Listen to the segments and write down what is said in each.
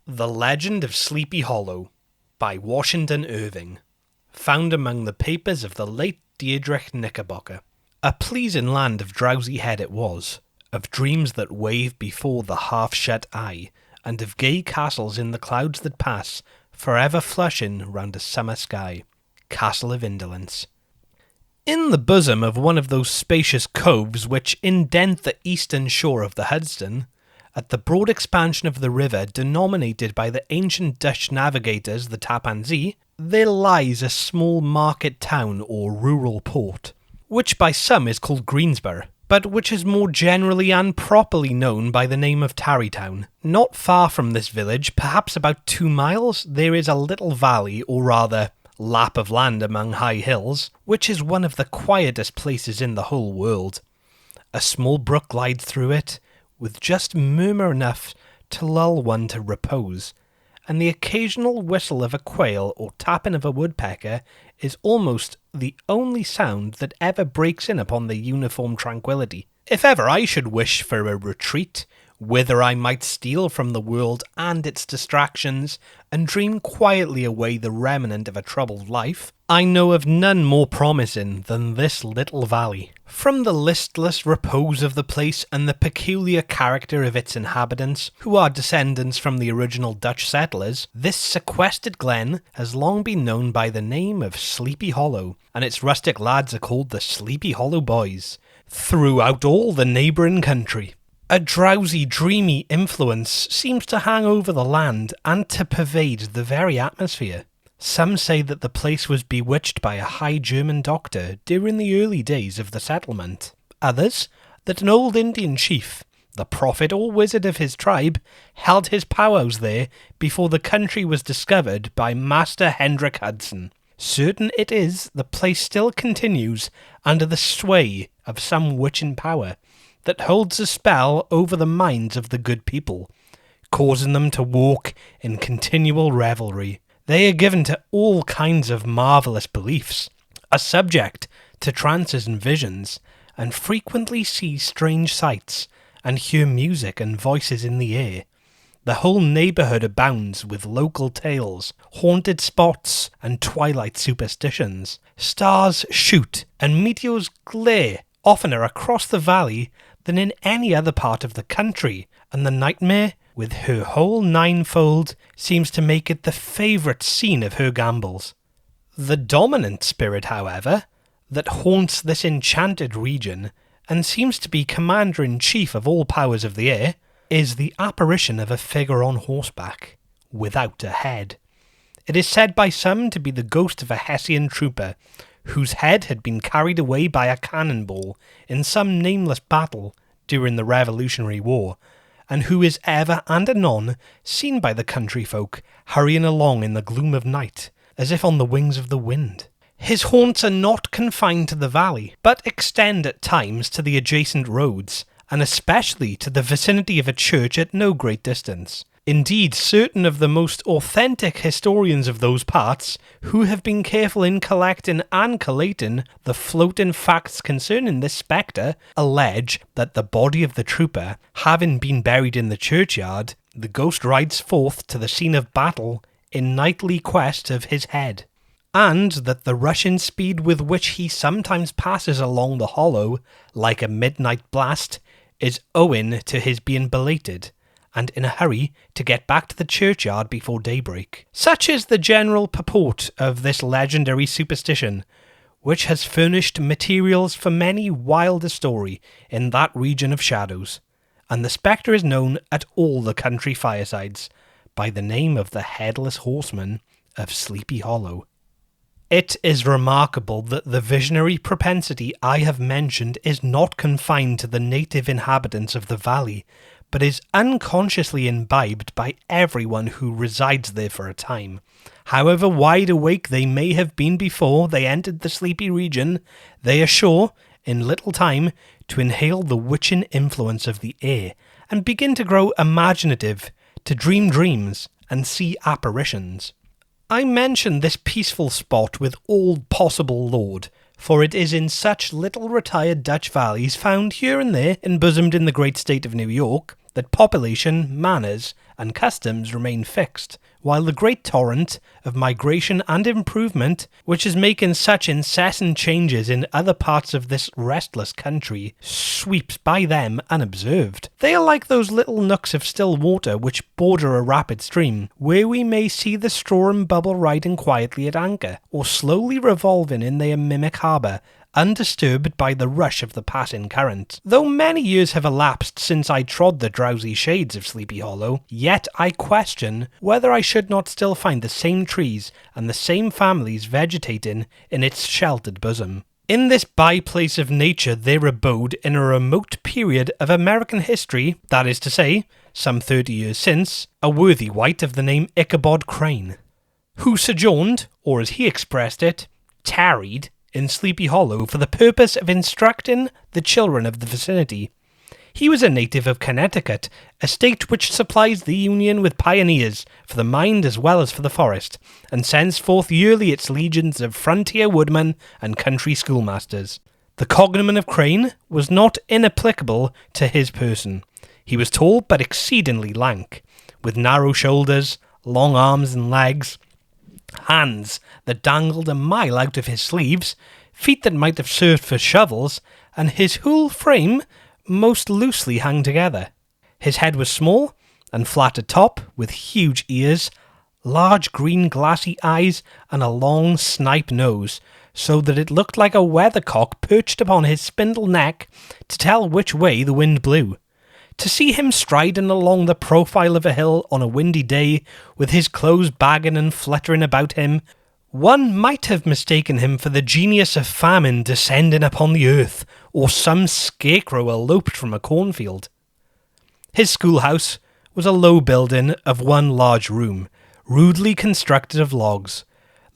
The Legend of Sleepy Hollow by Washington Irving, found among the papers of the late Deirdre Knickerbocker. A pleasing land of drowsy head it was, of dreams that wave before the half-shut eye, and of gay castles in the clouds that pass, forever flushing round a summer sky. Castle of Indolence. In the bosom of one of those spacious coves which indent the eastern shore of the Hudson, at the broad expansion of the river denominated by the ancient Dutch navigators the Tappan Zee, there lies a small market town or rural port, which by some is called Greensborough, but which is more generally and properly known by the name of Tarrytown. Not far from this village, perhaps about 2 miles, there is a little valley, or rather lap of land among high hills, which is one of the quietest places in the whole world. A small brook glides through it, with just murmur enough to lull one to repose, and the occasional whistle of a quail or tapping of a woodpecker is almost the only sound that ever breaks in upon the uniform tranquillity. If ever I should wish for a retreat, whither I might steal from the world and its distractions, and dream quietly away the remnant of a troubled life, I know of none more promising than this little valley. From the listless repose of the place and the peculiar character of its inhabitants, who are descendants from the original Dutch settlers, this sequestered glen has long been known by the name of Sleepy Hollow, and its rustic lads are called the Sleepy Hollow Boys, throughout all the neighbouring country. A drowsy, dreamy influence seems to hang over the land and to pervade the very atmosphere. Some say that the place was bewitched by a high German doctor during the early days of the settlement. Others, that an old Indian chief, the prophet or wizard of his tribe, held his powwows there before the country was discovered by Master Hendrik Hudson. Certain it is, the place still continues under the sway of some witching power that holds a spell over the minds of the good people, causing them to walk in continual revelry. They are given to all kinds of marvellous beliefs, are subject to trances and visions, and frequently see strange sights, and hear music and voices in the air. The whole neighbourhood abounds with local tales, haunted spots, and twilight superstitions. Stars shoot, and meteors glare oftener across the valley than in any other part of the country, and the nightmare, with her whole ninefold, seems to make it the favourite scene of her gambols. The dominant spirit, however, that haunts this enchanted region, and seems to be commander-in-chief of all powers of the air, is the apparition of a figure on horseback, without a head. It is said by some to be the ghost of a Hessian trooper, whose head had been carried away by a cannonball in some nameless battle during the Revolutionary War, and who is ever and anon seen by the country folk hurrying along in the gloom of night, as if on the wings of the wind. His haunts are not confined to the valley, but extend at times to the adjacent roads, and especially to the vicinity of a church at no great distance. Indeed, certain of the most authentic historians of those parts, who have been careful in collecting and collating the floating facts concerning this spectre, allege that the body of the trooper, having been buried in the churchyard, the ghost rides forth to the scene of battle in nightly quest of his head, and that the rushing speed with which he sometimes passes along the hollow, like a midnight blast, is owing to his being belated, and in a hurry to get back to the churchyard before daybreak. Such is the general purport of this legendary superstition, which has furnished materials for many wilder story in that region of shadows, and the spectre is known at all the country firesides by the name of the Headless Horseman of Sleepy Hollow. It is remarkable that the visionary propensity I have mentioned is not confined to the native inhabitants of the valley, but is unconsciously imbibed by everyone who resides there for a time. However wide awake they may have been before they entered the sleepy region, they are sure, in little time, to inhale the witching influence of the air, and begin to grow imaginative, to dream dreams, and see apparitions. I mention this peaceful spot with all possible laud, for it is in such little retired Dutch valleys found here and there embosomed in the great state of New York, that population, manners, and customs remain fixed, while the great torrent of migration and improvement, which is making such incessant changes in other parts of this restless country, sweeps by them unobserved. They are like those little nooks of still water which border a rapid stream, where we may see the straw and bubble riding quietly at anchor, or slowly revolving in their mimic harbour, undisturbed by the rush of the passing current. Though many years have elapsed since I trod the drowsy shades of Sleepy Hollow, yet I question whether I should not still find the same trees and the same families vegetating in its sheltered bosom. In this by-place of nature there abode in a remote period of American history, that is to say, some 30 years since, a worthy wight of the name Ichabod Crane, who sojourned, or as he expressed it, tarried, in Sleepy Hollow for the purpose of instructing the children of the vicinity. He was a native of Connecticut, a state which supplies the Union with pioneers for the mind as well as for the forest, and sends forth yearly its legions of frontier woodmen and country schoolmasters. The cognomen of Crane was not inapplicable to his person. He was tall but exceedingly lank, with narrow shoulders, long arms and legs, hands that dangled a mile out of his sleeves, feet that might have served for shovels, and his whole frame most loosely hung together. His head was small and flat at top, with huge ears, large green glassy eyes, and a long snipe nose, so that it looked like a weathercock perched upon his spindle neck to tell which way the wind blew. To see him striding along the profile of a hill on a windy day, with his clothes bagging and fluttering about him, one might have mistaken him for the genius of famine descending upon the earth, or some scarecrow eloped from a cornfield. His schoolhouse was a low building of one large room, rudely constructed of logs,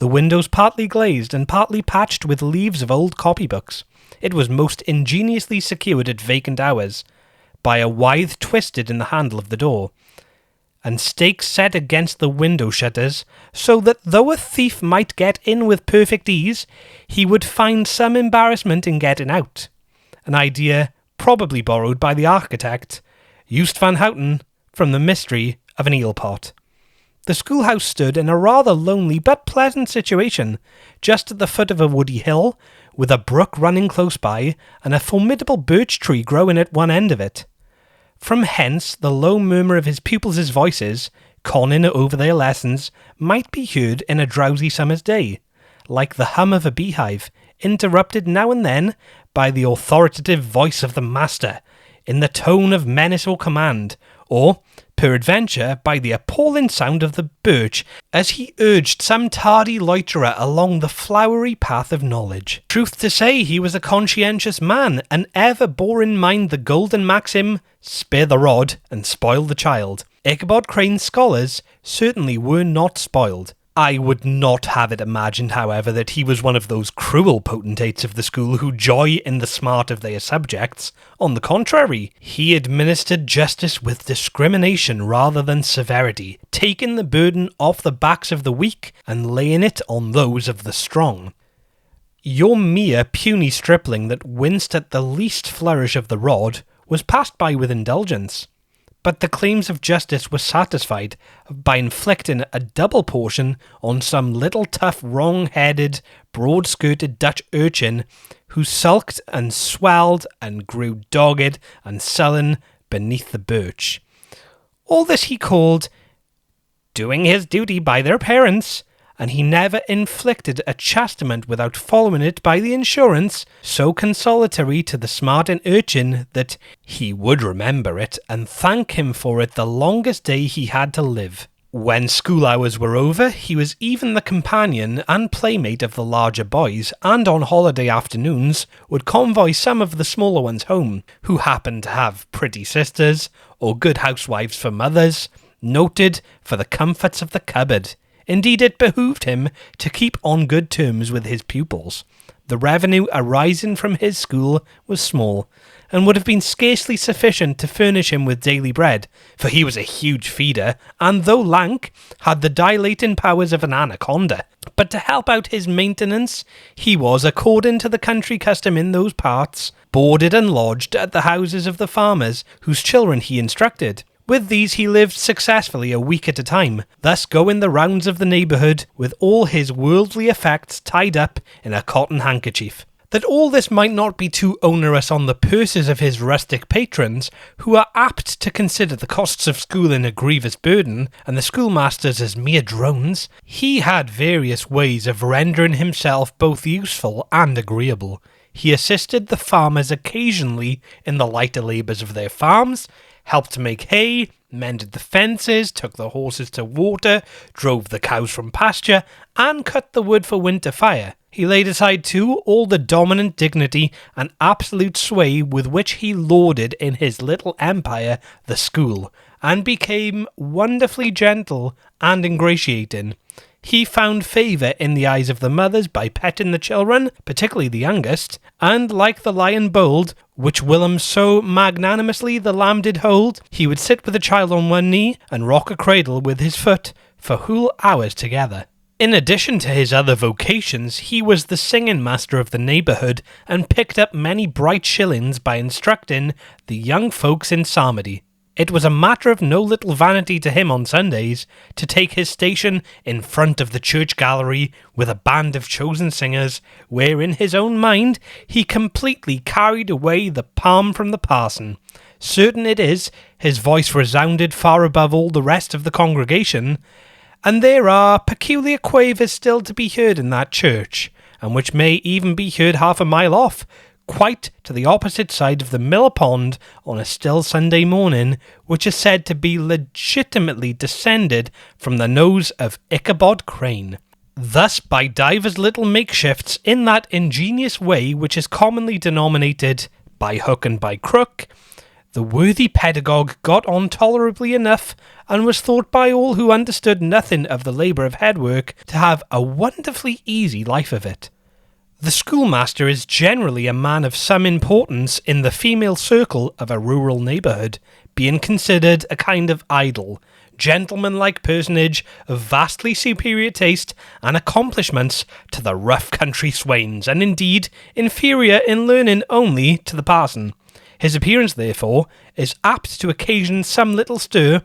the windows partly glazed and partly patched with leaves of old copybooks. It was most ingeniously secured at vacant hours by a withe twisted in the handle of the door, and stakes set against the window shutters, so that though a thief might get in with perfect ease, he would find some embarrassment in getting out, an idea probably borrowed by the architect, Just van Houten, from the mystery of an eel pot. The schoolhouse stood in a rather lonely but pleasant situation, just at the foot of a woody hill, with a brook running close by, and a formidable birch tree growing at one end of it. From hence the low murmur of his pupils' voices, conning over their lessons, might be heard in a drowsy summer's day, like the hum of a beehive, interrupted now and then by the authoritative voice of the master, in the tone of menace or command, or, peradventure, by the appalling sound of the birch as he urged some tardy loiterer along the flowery path of knowledge. Truth to say, he was a conscientious man, and ever bore in mind the golden maxim, spare the rod and spoil the child. Ichabod Crane's scholars certainly were not spoiled. I would not have it imagined, however, that he was one of those cruel potentates of the school who joy in the smart of their subjects. On the contrary, he administered justice with discrimination rather than severity, taking the burden off the backs of the weak and laying it on those of the strong. Your mere puny stripling that winced at the least flourish of the rod was passed by with indulgence. But the claims of justice were satisfied by inflicting a double portion on some little tough, wrong-headed, broad-skirted Dutch urchin who sulked and swelled and grew dogged and sullen beneath the birch. All this he called doing his duty by their parents, and he never inflicted a chastisement without following it by the assurance, so consolatory to the smarting urchin, that he would remember it and thank him for it the longest day he had to live. When school hours were over, he was even the companion and playmate of the larger boys, and on holiday afternoons would convoy some of the smaller ones home, who happened to have pretty sisters, or good housewives for mothers, noted for the comforts of the cupboard. Indeed, it behooved him to keep on good terms with his pupils. The revenue arising from his school was small, and would have been scarcely sufficient to furnish him with daily bread, for he was a huge feeder, and though lank, had the dilating powers of an anaconda. But to help out his maintenance, he was, according to the country custom in those parts, boarded and lodged at the houses of the farmers whose children he instructed. With these he lived successfully a week at a time, thus going the rounds of the neighbourhood with all his worldly effects tied up in a cotton handkerchief. That all this might not be too onerous on the purses of his rustic patrons, who are apt to consider the costs of schooling a grievous burden, and the schoolmasters as mere drones, he had various ways of rendering himself both useful and agreeable. He assisted the farmers occasionally in the lighter labours of their farms, helped to make hay, mended the fences, took the horses to water, drove the cows from pasture, and cut the wood for winter fire. He laid aside, too, all the dominant dignity and absolute sway with which he lauded in his little empire, the school, and became wonderfully gentle and ingratiating. He found favour in the eyes of the mothers by petting the children, particularly the youngest, and like the lion bold, which whilom so magnanimously the lamb did hold, he would sit with the child on one knee and rock a cradle with his foot for whole hours together. In addition to his other vocations, he was the singing master of the neighbourhood and picked up many bright shillings by instructing the young folks in psalmody. It was a matter of no little vanity to him on Sundays to take his station in front of the church gallery with a band of chosen singers, where in his own mind he completely carried away the palm from the parson. Certain it is, his voice resounded far above all the rest of the congregation, and there are peculiar quavers still to be heard in that church, and which may even be heard half a mile off, quite to the opposite side of the mill pond on a still Sunday morning, which is said to be legitimately descended from the nose of Ichabod Crane. Thus, by divers little makeshifts in that ingenious way which is commonly denominated by hook and by crook, the worthy pedagogue got on tolerably enough, and was thought by all who understood nothing of the labour of headwork to have a wonderfully easy life of it. The schoolmaster is generally a man of some importance in the female circle of a rural neighbourhood, being considered a kind of idol, gentleman-like personage of vastly superior taste and accomplishments to the rough country swains, and indeed inferior in learning only to the parson. His appearance, therefore, is apt to occasion some little stir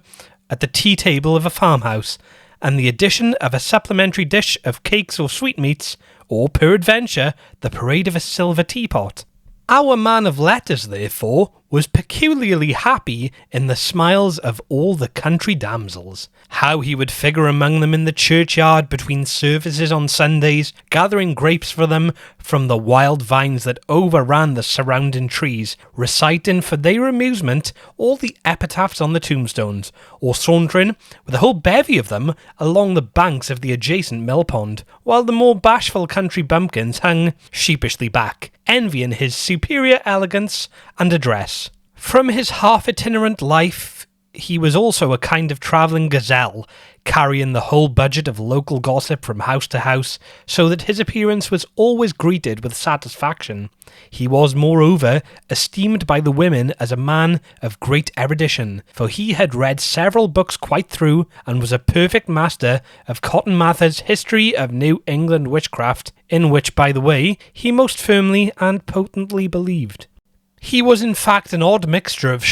at the tea-table of a farmhouse, and the addition of a supplementary dish of cakes or sweetmeats, or peradventure the parade of a silver teapot. Our man of letters, therefore, was peculiarly happy in the smiles of all the country damsels. How he would figure among them in the churchyard between services on Sundays, gathering grapes for them from the wild vines that overran the surrounding trees, reciting for their amusement all the epitaphs on the tombstones, or sauntering, with a whole bevy of them, along the banks of the adjacent mill pond, while the more bashful country bumpkins hung sheepishly back, envying his superior elegance and address. From his half-itinerant life, he was also a kind of travelling gazelle, carrying the whole budget of local gossip from house to house, so that his appearance was always greeted with satisfaction. He was, moreover, esteemed by the women as a man of great erudition, for he had read several books quite through, and was a perfect master of Cotton Mather's History of New England Witchcraft, in which, by the way, he most firmly and potently believed. He was in fact an odd mixture of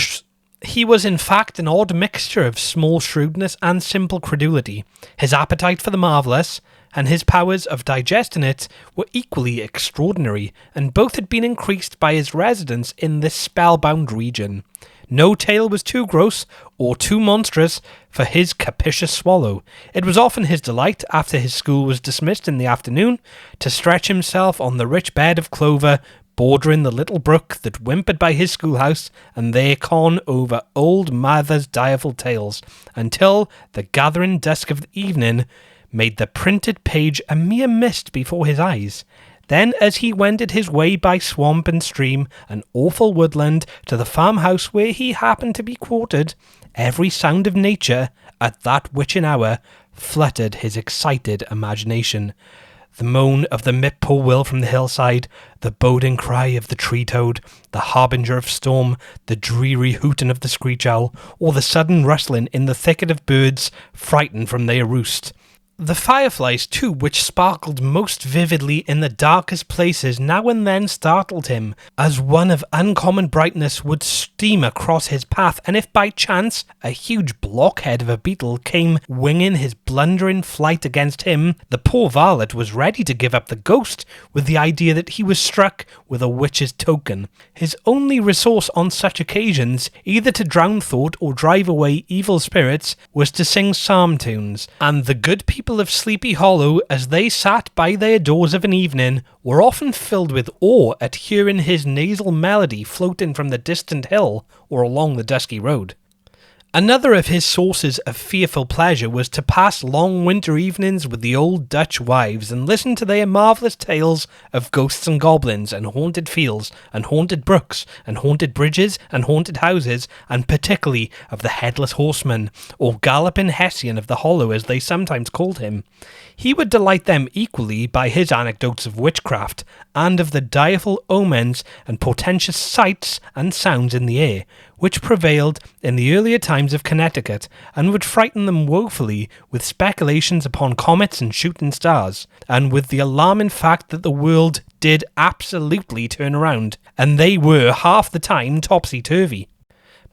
small shrewdness and simple credulity. His appetite for the marvellous and his powers of digesting it were equally extraordinary, and both had been increased by his residence in this spellbound region. No tale was too gross or too monstrous for his capricious swallow. It was often his delight, after his school was dismissed in the afternoon, to stretch himself on the rich bed of clover bordering the little brook that whimpered by his schoolhouse, and there con over old Mather's direful tales, until the gathering dusk of the evening made the printed page a mere mist before his eyes. Then, as he wended his way by swamp and stream and awful woodland to the farmhouse where he happened to be quartered, every sound of nature, at that witching hour, fluttered his excited imagination. The moan of the whippoorwill from the hillside, the boding cry of the tree-toad, the harbinger of storm, the dreary hooting of the screech-owl, or the sudden rustling in the thicket of birds frightened from their roost. The fireflies, too, which sparkled most vividly in the darkest places, now and then startled him, as one of uncommon brightness would steam across his path, and if by chance a huge blockhead of a beetle came winging his blundering flight against him, the poor varlet was ready to give up the ghost with the idea that he was struck with a witch's token. His only resource on such occasions, either to drown thought or drive away evil spirits, was to sing psalm tunes, and the good people of Sleepy Hollow, as they sat by their doors of an evening, were often filled with awe at hearing his nasal melody floating from the distant hill or along the dusky road. Another of his sources of fearful pleasure was to pass long winter evenings with the old Dutch wives and listen to their marvellous tales of ghosts and goblins and haunted fields and haunted brooks and haunted bridges and haunted houses, and particularly of the Headless Horseman, or Galloping Hessian of the Hollow as they sometimes called him. He would delight them equally by his anecdotes of witchcraft and of the direful omens and portentous sights and sounds in the air, which prevailed in the earlier times of Connecticut, and would frighten them woefully with speculations upon comets and shooting stars, and with the alarming fact that the world did absolutely turn around, and they were half the time topsy-turvy.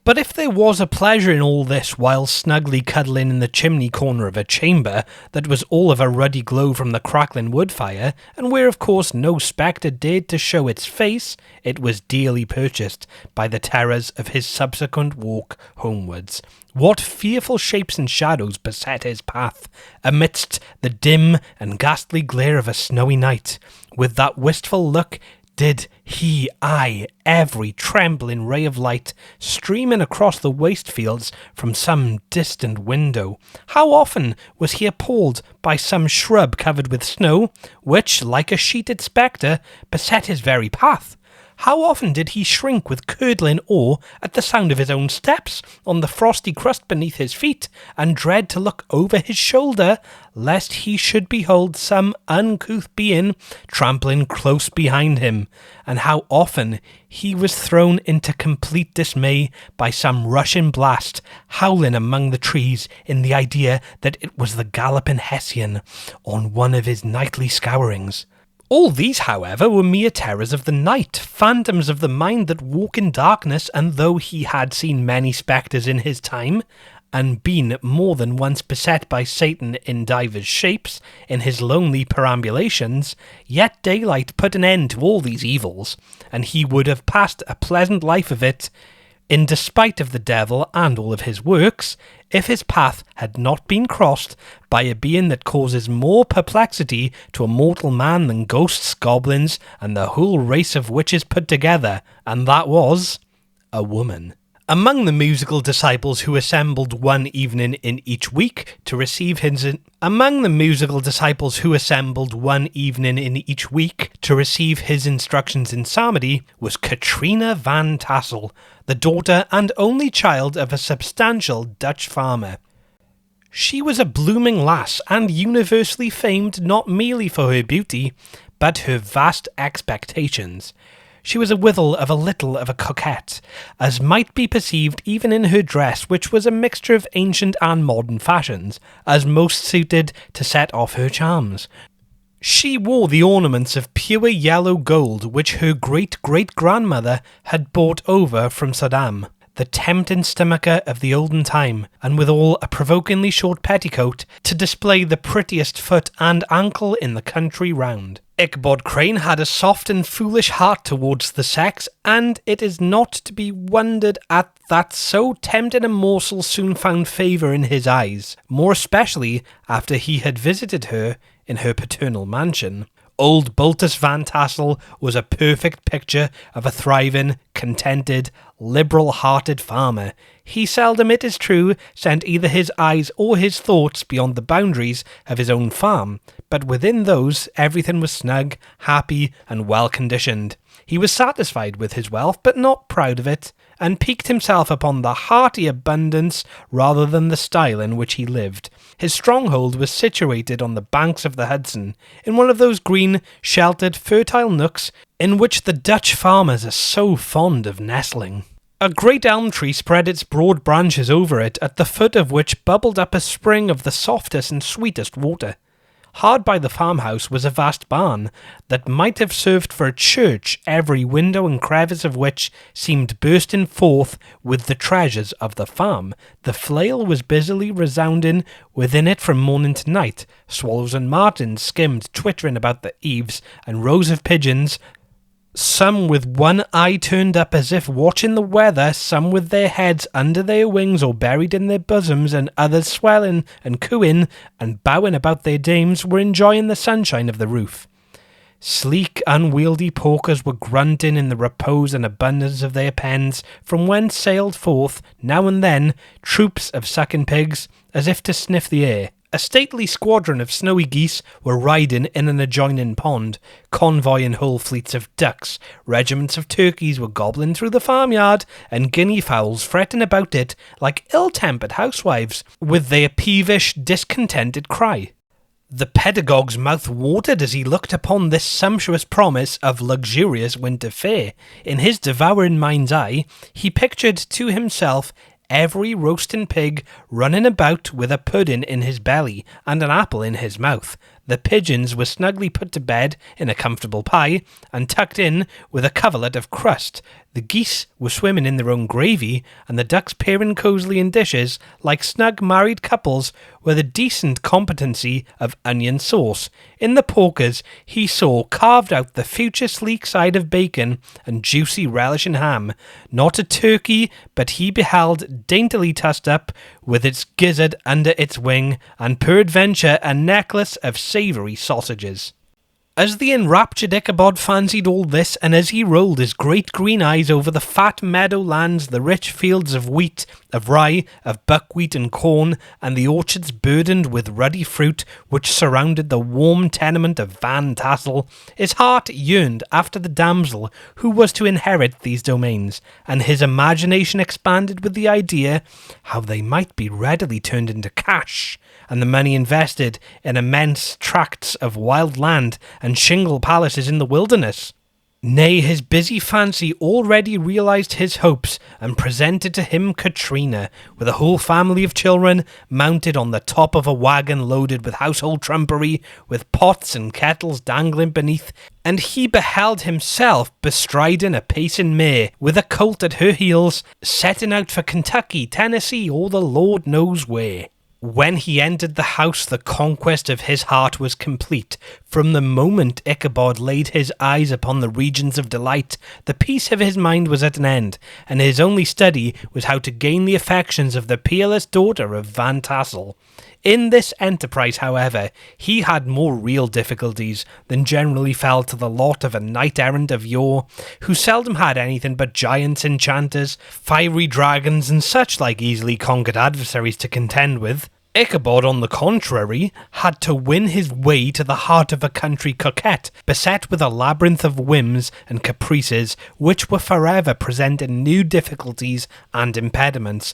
But if there was a pleasure in all this while snugly cuddling in the chimney corner of a chamber that was all of a ruddy glow from the crackling wood fire, and where of course no spectre dared to show its face, it was dearly purchased by the terrors of his subsequent walk homewards. What fearful shapes and shadows beset his path, amidst the dim and ghastly glare of a snowy night, with that wistful look did he eye every trembling ray of light streaming across the waste fields from some distant window. How often was he appalled by some shrub covered with snow, which, like a sheeted spectre, beset his very path? How often did he shrink with curdling awe at the sound of his own steps on the frosty crust beneath his feet, and dread to look over his shoulder, lest he should behold some uncouth being trampling close behind him, and how often he was thrown into complete dismay by some rushing blast howling among the trees in the idea that it was the Galloping Hessian on one of his nightly scourings. All these, however, were mere terrors of the night, phantoms of the mind that walk in darkness, and though he had seen many spectres in his time, and been more than once beset by Satan in divers shapes in his lonely perambulations, yet daylight put an end to all these evils, and he would have passed a pleasant life of it, in despite of the devil and all of his works, if his path had not been crossed by a being that causes more perplexity to a mortal man than ghosts, goblins, and the whole race of witches put together, and that was a woman. Among the musical disciples who assembled one evening in each week to receive his instructions in psalmody was Katrina Van Tassel, the daughter and only child of a substantial Dutch farmer. She was a blooming lass, and universally famed not merely for her beauty, but her vast expectations. She was a withal of a little of a coquette, as might be perceived even in her dress, which was a mixture of ancient and modern fashions, as most suited to set off her charms. She wore the ornaments of pure yellow gold which her great-great-grandmother had brought over from Saddam, the tempting stomacher of the olden time, and withal a provokingly short petticoat to display the prettiest foot and ankle in the country round. Ichabod Crane had a soft and foolish heart towards the sex, and it is not to be wondered at that so tempting a morsel soon found favour in his eyes, more especially after he had visited her in her paternal mansion. Old Bultus Van Tassel was a perfect picture of a thriving, contented, liberal-hearted farmer. He seldom, it is true, sent either his eyes or his thoughts beyond the boundaries of his own farm, but within those everything was snug, happy, and well-conditioned. He was satisfied with his wealth, but not proud of it, and piqued himself upon the hearty abundance rather than the style in which he lived. His stronghold was situated on the banks of the Hudson, in one of those green, sheltered, fertile nooks in which the Dutch farmers are so fond of nestling. A great elm tree spread its broad branches over it, at the foot of which bubbled up a spring of the softest and sweetest water. Hard by the farmhouse was a vast barn that might have served for a church, every window and crevice of which seemed bursting forth with the treasures of the farm. The flail was busily resounding within it from morning to night. Swallows and martins skimmed, twittering about the eaves, and rows of pigeons, some with one eye turned up as if watching the weather, some with their heads under their wings or buried in their bosoms, and others swelling and cooing and bowing about their dames, were enjoying the sunshine of the roof. Sleek, unwieldy porkers were grunting in the repose and abundance of their pens, from whence sailed forth, now and then, troops of sucking pigs, as if to sniff the air. A stately squadron of snowy geese were riding in an adjoining pond, convoying whole fleets of ducks. Regiments of turkeys were gobbling through the farmyard, and guinea fowls fretting about it like ill-tempered housewives, with their peevish, discontented cry. The pedagogue's mouth watered as he looked upon this sumptuous promise of luxurious winter fare. In his devouring mind's eye, he pictured to himself every roasting pig running about with a pudding in his belly and an apple in his mouth. The pigeons were snugly put to bed in a comfortable pie and tucked in with a coverlet of crust. The geese were swimming in their own gravy, and the ducks peering cosily in dishes like snug married couples with a decent competency of onion sauce. In the porkers he saw carved out the future sleek side of bacon and juicy relishing ham. Not a turkey, but he beheld daintily tussed up with its gizzard under its wing, and peradventure a necklace of savoury sausages. As the enraptured Ichabod fancied all this, and as he rolled his great green eyes over the fat meadow lands, the rich fields of wheat, of rye, of buckwheat and corn, and the orchards burdened with ruddy fruit which surrounded the warm tenement of Van Tassel, his heart yearned after the damsel who was to inherit these domains, and his imagination expanded with the idea how they might be readily turned into cash, and the money invested in immense tracts of wild land and shingle palaces in the wilderness. Nay, his busy fancy already realized his hopes, and presented to him Katrina, with a whole family of children, mounted on the top of a wagon loaded with household trumpery, with pots and kettles dangling beneath, and he beheld himself bestriding a pacing mare, with a colt at her heels, setting out for Kentucky, Tennessee, or the Lord knows where. When he entered the house, the conquest of his heart was complete. From the moment Ichabod laid his eyes upon the regions of delight, the peace of his mind was at an end, and his only study was how to gain the affections of the peerless daughter of Van Tassel. In this enterprise, however, he had more real difficulties than generally fell to the lot of a knight-errant of yore, who seldom had anything but giants, enchanters, fiery dragons, and such like easily conquered adversaries to contend with. Ichabod, on the contrary, had to win his way to the heart of a country coquette, beset with a labyrinth of whims and caprices, which were forever presenting new difficulties and impediments,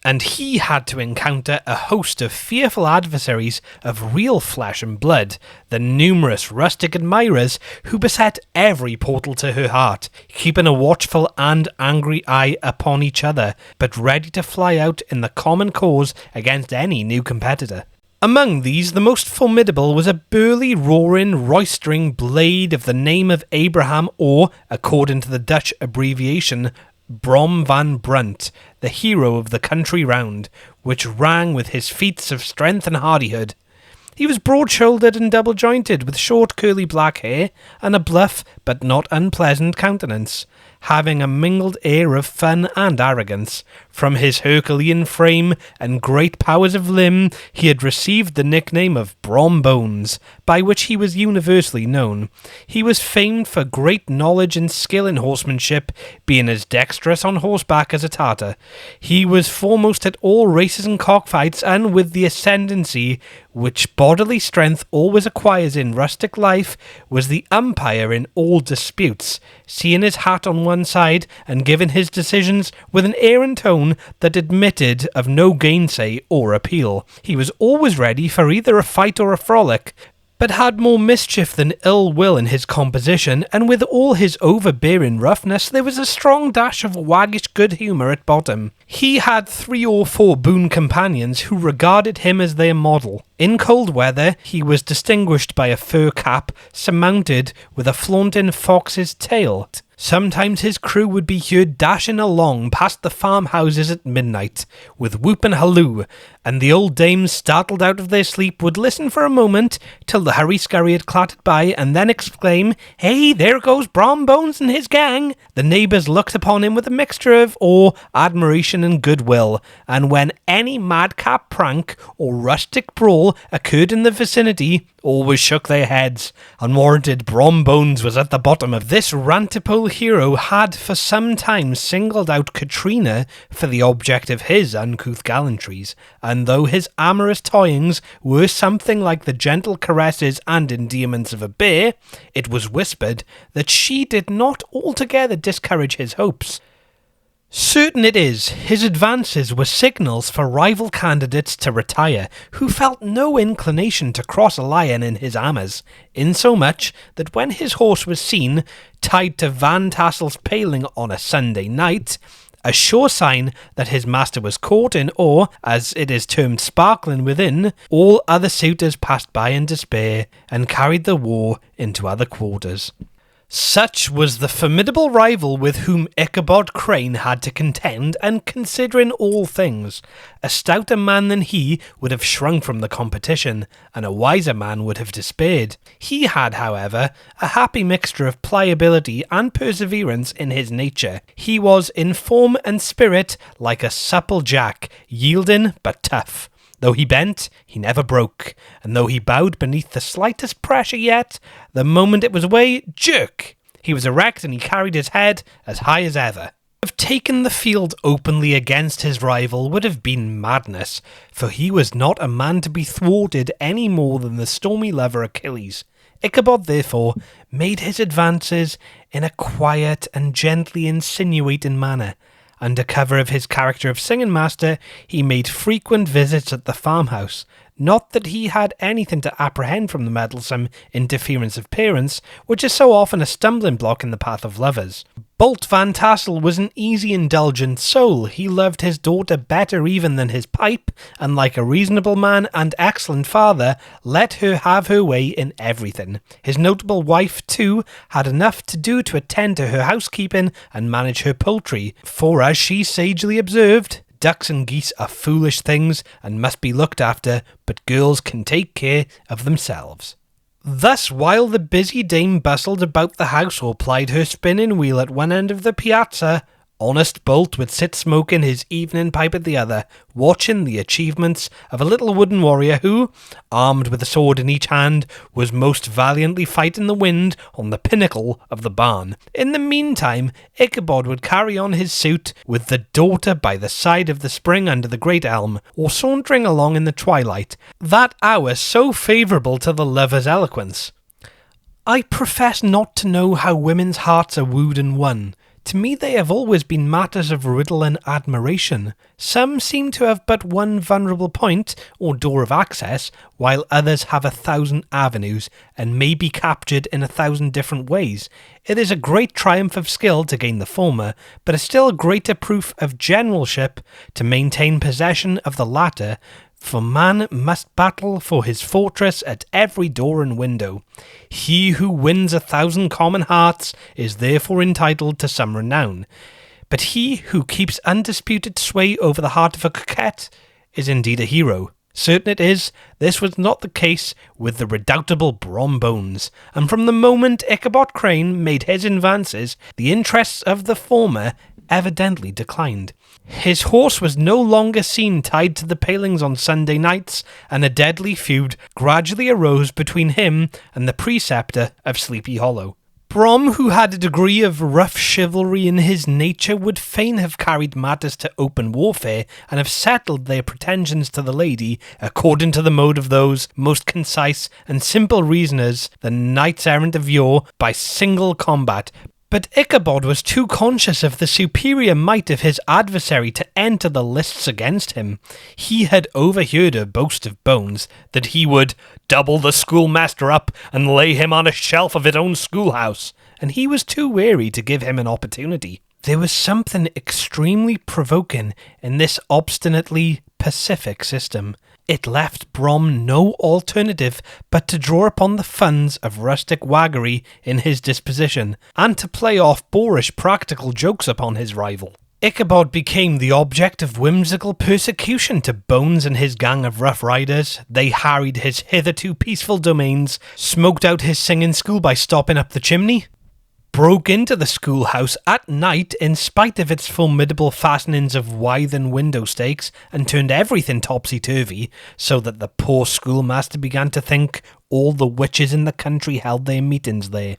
and he had to encounter a host of fearful adversaries of real flesh and blood, the numerous rustic admirers who beset every portal to her heart, keeping a watchful and angry eye upon each other, but ready to fly out in the common cause against any new competitor. Among these, the most formidable was a burly, roaring, roistering blade of the name of Abraham, or, according to the Dutch abbreviation, Brom van Brunt, the hero of the country round, which rang with his feats of strength and hardihood. He was broad-shouldered and double-jointed, with short curly black hair, and a bluff but not unpleasant countenance, having a mingled air of fun and arrogance. From his Herculean frame and great powers of limb, he had received the nickname of Brom Bones, by which he was universally known. He was famed for great knowledge and skill in horsemanship, being as dexterous on horseback as a Tartar. He was foremost at all races and cockfights, and with the ascendancy which bodily strength always acquires in rustic life, was the umpire in all disputes, seeing his hat on one side and giving his decisions with an air and tone that admitted of no gainsay or appeal. He was always ready for either a fight or a frolic, but had more mischief than ill will in his composition, and with all his overbearing roughness, there was a strong dash of waggish good humour at bottom. He had 3 or 4 boon companions who regarded him as their model. In cold weather, he was distinguished by a fur cap surmounted with a flaunting fox's tail. Sometimes his crew would be heard dashing along past the farmhouses at midnight, with whoop and halloo, and the old dames, startled out of their sleep, would listen for a moment till the hurry-scurry had clattered by, and then exclaim, "Hey, there goes Brom Bones and his gang!" The neighbours looked upon him with a mixture of awe, admiration, and goodwill, and when any madcap prank or rustic brawl occurred in the vicinity, always shook their heads, and warranted Brom Bones was at the bottom of. This rantipole hero had for some time singled out Katrina for the object of his uncouth gallantries, and though his amorous toyings were something like the gentle caresses and endearments of a bear, it was whispered that she did not altogether discourage his hopes. Certain it is, his advances were signals for rival candidates to retire, who felt no inclination to cross a lion in his amours, insomuch that when his horse was seen tied to Van Tassel's paling on a Sunday night, a sure sign that his master was caught in, or, as it is termed, sparkling within, all other suitors passed by in despair, and carried the war into other quarters. Such was the formidable rival with whom Ichabod Crane had to contend, and considering all things, a stouter man than he would have shrunk from the competition, and a wiser man would have despaired. He had, however, a happy mixture of pliability and perseverance in his nature. He was in form and spirit like a supple jack, yielding but tough. Though he bent, he never broke, and though he bowed beneath the slightest pressure yet, the moment it was away, jerk! He was erect, and he carried his head as high as ever. To have taken the field openly against his rival would have been madness, for he was not a man to be thwarted any more than the stormy lover Achilles. Ichabod, therefore, made his advances in a quiet and gently insinuating manner. Under cover of his character of singing master, he made frequent visits at the farmhouse. Not that he had anything to apprehend from the meddlesome interference of parents, which is so often a stumbling block in the path of lovers. Bolt Van Tassel was an easy, indulgent soul. He loved his daughter better even than his pipe, and like a reasonable man and excellent father, let her have her way in everything. His notable wife, too, had enough to do to attend to her housekeeping and manage her poultry, for as she sagely observed, ducks and geese are foolish things and must be looked after, but girls can take care of themselves. Thus, while the busy dame bustled about the house or plied her spinning wheel at one end of the piazza, honest Bolt would sit smoking his evening pipe at the other, watching the achievements of a little wooden warrior who, armed with a sword in each hand, was most valiantly fighting the wind on the pinnacle of the barn. In the meantime, Ichabod would carry on his suit with the daughter by the side of the spring under the great elm, or sauntering along in the twilight, that hour so favourable to the lover's eloquence. I profess not to know how women's hearts are wooed and won. To me they have always been matters of riddle and admiration. Some seem to have but one vulnerable point, or door of access, while others have 1,000 avenues, and may be captured in 1,000 different ways. It is a great triumph of skill to gain the former, but a still greater proof of generalship to maintain possession of the latter, for man must battle for his fortress at every door and window. He who wins 1,000 common hearts is therefore entitled to some renown, but he who keeps undisputed sway over the heart of a coquette is indeed a hero. Certain it is, this was not the case with the redoubtable Brom Bones, and from the moment Ichabod Crane made his advances, the interests of the former evidently declined. His horse was no longer seen tied to the palings on Sunday nights, and a deadly feud gradually arose between him and the preceptor of Sleepy Hollow. Brom, who had a degree of rough chivalry in his nature, would fain have carried matters to open warfare, and have settled their pretensions to the lady according to the mode of those most concise and simple reasoners, the knights errant of yore, by single combat. But Ichabod was too conscious of the superior might of his adversary to enter the lists against him. He had overheard her boast of Bones that he would double the schoolmaster up and lay him on a shelf of his own schoolhouse, and he was too wary to give him an opportunity. There was something extremely provoking in this obstinately pacific system. It left Brom no alternative but to draw upon the funds of rustic waggery in his disposition, and to play off boorish practical jokes upon his rival. Ichabod became the object of whimsical persecution to Bones and his gang of rough riders. They harried his hitherto peaceful domains, smoked out his singing school by stopping up the chimney, broke into the schoolhouse at night in spite of its formidable fastenings of withen window stakes, and turned everything topsy-turvy, so that the poor schoolmaster began to think all the witches in the country held their meetings there.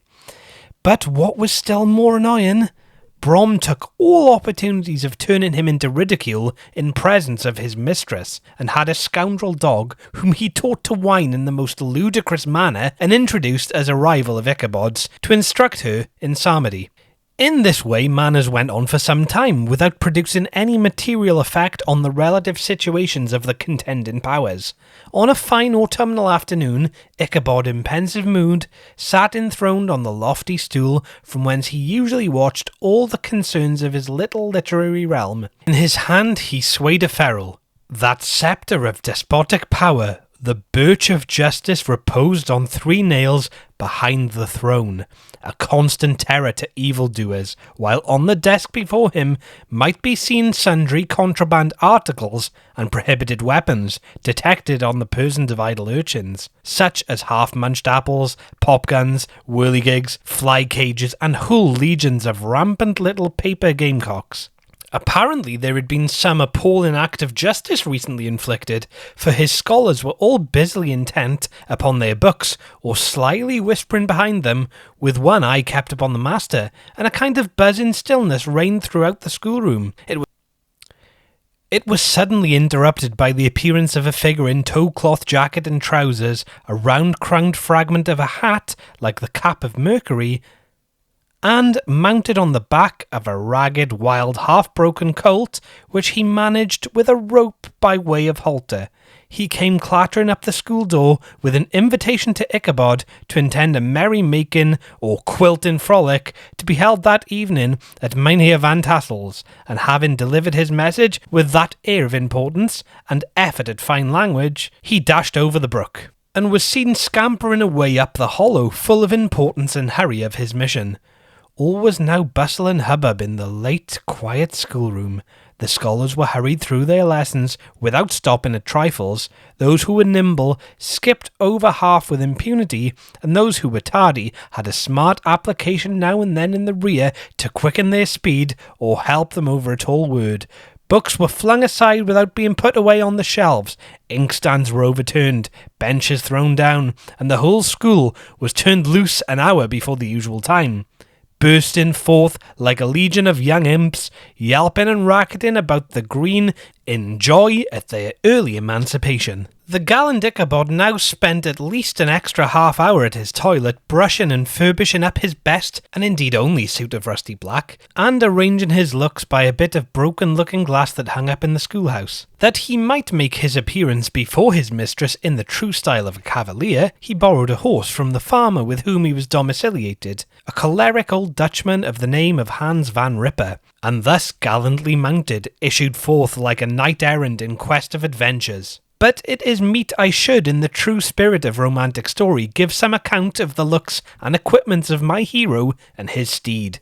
But what was still more annoying, Brom took all opportunities of turning him into ridicule in presence of his mistress, and had a scoundrel dog whom he taught to whine in the most ludicrous manner and introduced as a rival of Ichabod's to instruct her in psalmody. In this way matters went on for some time, without producing any material effect on the relative situations of the contending powers. On a fine autumnal afternoon, Ichabod, in pensive mood, sat enthroned on the lofty stool from whence he usually watched all the concerns of his little literary realm. In his hand he swayed a ferule, that sceptre of despotic power. The birch of justice reposed on 3 nails behind the throne, a constant terror to evildoers, while on the desk before him might be seen sundry contraband articles and prohibited weapons detected on the persons of idle urchins, such as half-munched apples, pop-guns, whirligigs, fly-cages, and whole legions of rampant little paper gamecocks. Apparently there had been some appalling act of justice recently inflicted, for his scholars were all busily intent upon their books, or slyly whispering behind them, with one eye kept upon the master, and a kind of buzzing stillness reigned throughout the schoolroom. It was suddenly interrupted by the appearance of a figure in tow-cloth jacket and trousers, a round-crowned fragment of a hat, like the cap of Mercury, and mounted on the back of a ragged, wild, half-broken colt, which he managed with a rope by way of halter. He came clattering up the school door with an invitation to Ichabod to attend a merry-making or quilting frolic to be held that evening at Mynheer Van Tassel's, and having delivered his message with that air of importance and effort at fine language, he dashed over the brook, and was seen scampering away up the hollow, full of importance and hurry of his mission. All was now bustle and hubbub in the late, quiet schoolroom. The scholars were hurried through their lessons without stopping at trifles. Those who were nimble skipped over half with impunity, and those who were tardy had a smart application now and then in the rear to quicken their speed or help them over a tall word. Books were flung aside without being put away on the shelves, inkstands were overturned, benches thrown down, and the whole school was turned loose an hour before the usual time, bursting forth like a legion of young imps, yelping and racketing about the green in joy at their early emancipation. The gallant Ichabod now spent at least an extra half-hour at his toilet, brushing and furbishing up his best, and indeed only suit of rusty black, and arranging his looks by a bit of broken looking-glass that hung up in the schoolhouse. That he might make his appearance before his mistress in the true style of a cavalier, he borrowed a horse from the farmer with whom he was domiciliated, a choleric old Dutchman of the name of Hans van Ripper, and thus gallantly mounted, issued forth like a knight-errant in quest of adventures. But it is meet I should, in the true spirit of romantic story, give some account of the looks and equipments of my hero and his steed.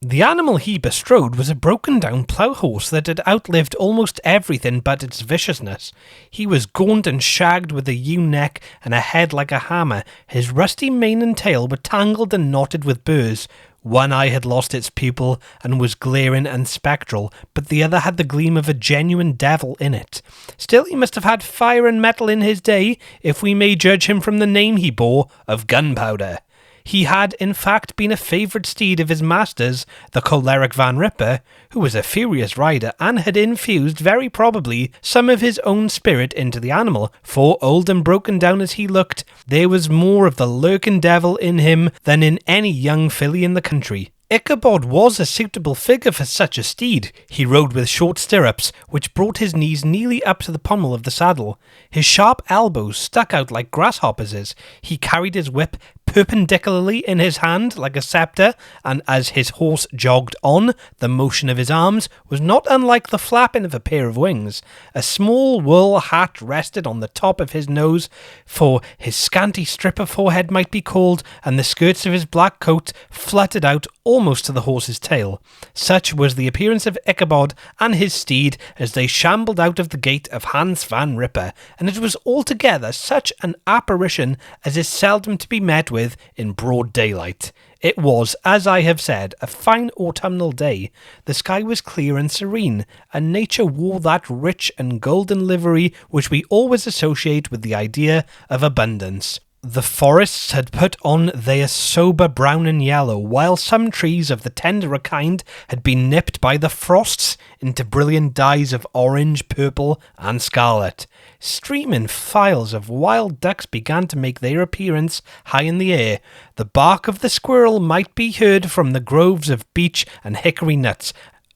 The animal he bestrode was a broken-down plough-horse that had outlived almost everything but its viciousness. He was gaunt and shagged with a ewe neck and a head like a hammer. His rusty mane and tail were tangled and knotted with burrs. One eye had lost its pupil and was glaring and spectral, but the other had the gleam of a genuine devil in it. Still, he must have had fire and metal in his day, if we may judge him from the name he bore of Gunpowder. he had in fact been a favourite steed of his master's, the choleric Van Ripper, who was a furious rider and had infused, very probably, some of his own spirit into the animal, for, old and broken down as he looked, there was more of the lurking devil in him than in any young filly in the country. Ichabod was a suitable figure for such a steed. He rode with short stirrups, which brought his knees nearly up to the pommel of the saddle. His sharp elbows stuck out like grasshoppers'. He carried his whip perpendicularly in his hand like a sceptre, and as his horse jogged on, the motion of his arms was not unlike the flapping of a pair of wings. A small wool hat rested on the top of his nose, for his scanty strip of forehead might be called, and the skirts of his black coat fluttered out almost to the horse's tail. Such was the appearance of Ichabod and his steed as they shambled out of the gate of Hans Van Ripper, and it was altogether such an apparition as is seldom to be met with in broad daylight. It was, as I have said, a fine autumnal day. The sky was clear and serene, and nature wore that rich and golden livery which we always associate with the idea of abundance. The forests had put on their sober brown and yellow, while some trees of the tenderer kind had been nipped by the frosts into brilliant dyes of orange, purple, and scarlet. Streaming files of wild ducks began to make their appearance high in the air. The bark of the squirrel might be heard from the groves of beech and hickory nuts,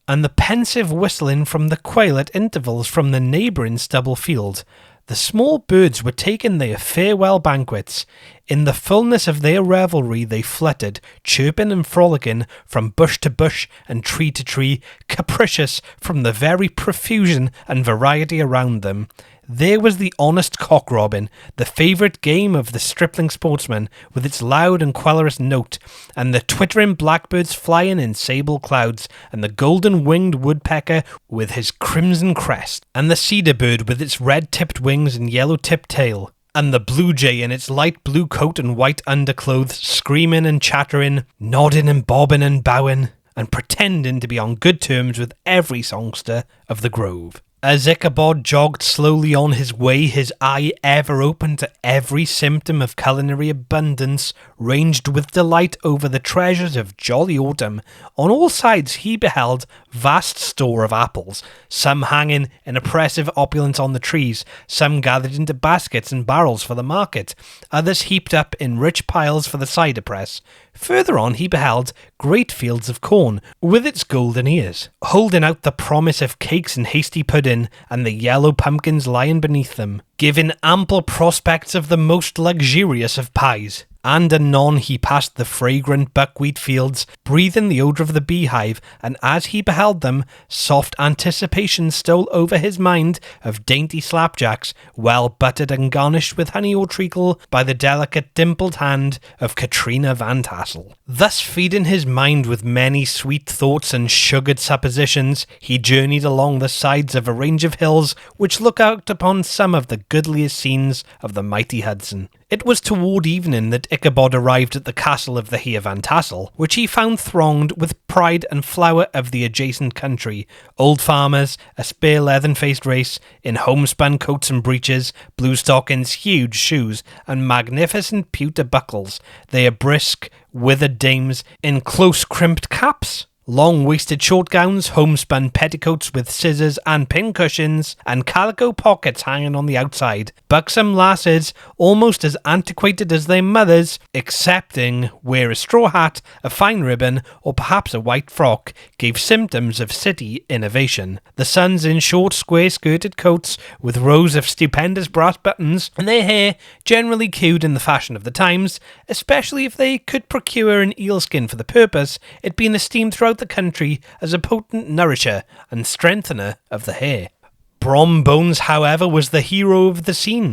and the pensive whistling from the quail at intervals from the neighbouring stubble field. The small birds were taking their farewell banquets. In the fullness of their revelry they fluttered, chirping and frolicking from bush to bush and tree to tree, capricious from the very profusion and variety around them. There was the honest cock-robin, the favourite game of the stripling sportsman, with its loud and querulous note, and the twittering blackbirds flying in sable clouds, and the golden-winged woodpecker with his crimson crest, and the cedar bird with its red-tipped wings and yellow-tipped tail, and the blue jay in its light blue coat and white underclothes, screaming and chattering, nodding and bobbing and bowing, and pretending to be on good terms with every songster of the grove. As Ichabod jogged slowly on his way, his eye ever open to every symptom of culinary abundance, ranged with delight over the treasures of jolly autumn. On all sides he beheld vast store of apples, some hanging in oppressive opulence on the trees, some gathered into baskets and barrels for the market, others heaped up in rich piles for the cider press. Further on he beheld great fields of corn, with its golden ears, holding out the promise of cakes and hasty pudding, and the yellow pumpkins lying beneath them, giving ample prospects of the most luxurious of pies. And anon he passed the fragrant buckwheat fields, breathing the odour of the beehive, and as he beheld them, soft anticipation stole over his mind of dainty slapjacks, well buttered and garnished with honey or treacle by the delicate dimpled hand of Katrina Van Tassel. Thus feeding his mind with many sweet thoughts and sugared suppositions, he journeyed along the sides of a range of hills which look out upon some of the goodliest scenes of the mighty Hudson. It was toward evening that Ichabod arrived at the castle of the Heer Van Tassel, which he found thronged with pride and flower of the adjacent country, old farmers, a spare leathern-faced race, in homespun coats and breeches, blue stockings, huge shoes, and magnificent pewter buckles. They are brisk, withered dames in close-crimped caps, long-waisted short gowns, homespun petticoats with scissors and pincushions, and calico pockets hanging on the outside. Buxom lasses, almost as antiquated as their mothers, excepting wear a straw hat, a fine ribbon, or perhaps a white frock, gave symptoms of city innovation. The sons in short, square-skirted coats, with rows of stupendous brass buttons, and their hair generally queued in the fashion of the times, especially if they could procure an eel-skin for the purpose, it being esteemed throughout the country as a potent nourisher and strengthener of the hair. Brom Bones, however, was the hero of the scene.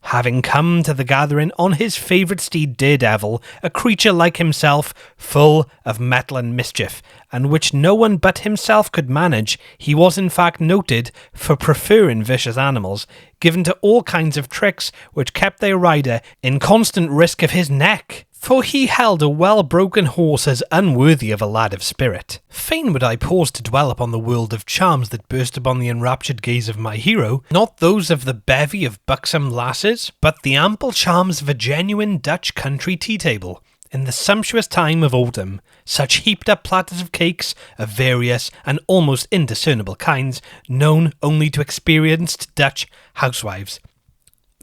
Having come to the gathering on his favourite steed Daredevil, a creature like himself, full of mettle and mischief, and which no one but himself could manage, he was in fact noted for preferring vicious animals, given to all kinds of tricks which kept their rider in constant risk of his neck, for he held a well-broken horse as unworthy of a lad of spirit. Fain would I pause to dwell upon the world of charms that burst upon the enraptured gaze of my hero, not those of the bevy of buxom lasses, but the ample charms of a genuine Dutch country tea-table. In the sumptuous time of autumn, such heaped-up platters of cakes of various and almost indiscernible kinds, known only to experienced Dutch housewives.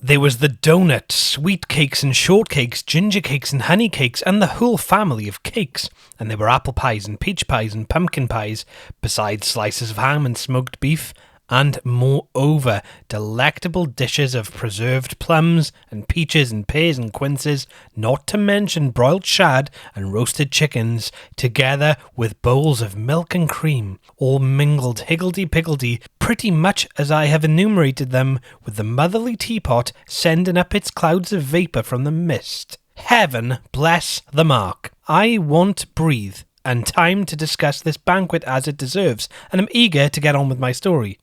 There was the donut, sweet cakes and shortcakes, ginger cakes and honey cakes, and the whole family of cakes. And there were apple pies and peach pies and pumpkin pies, besides slices of ham and smoked beef, and moreover, delectable dishes of preserved plums and peaches and pears and quinces, not to mention broiled shad and roasted chickens, together with bowls of milk and cream, all mingled higgledy-piggledy, pretty much as I have enumerated them, with the motherly teapot sending up its clouds of vapour from the mist. Heaven bless the mark! I want breathe and time to discuss this banquet as it deserves, and am eager to get on with my story.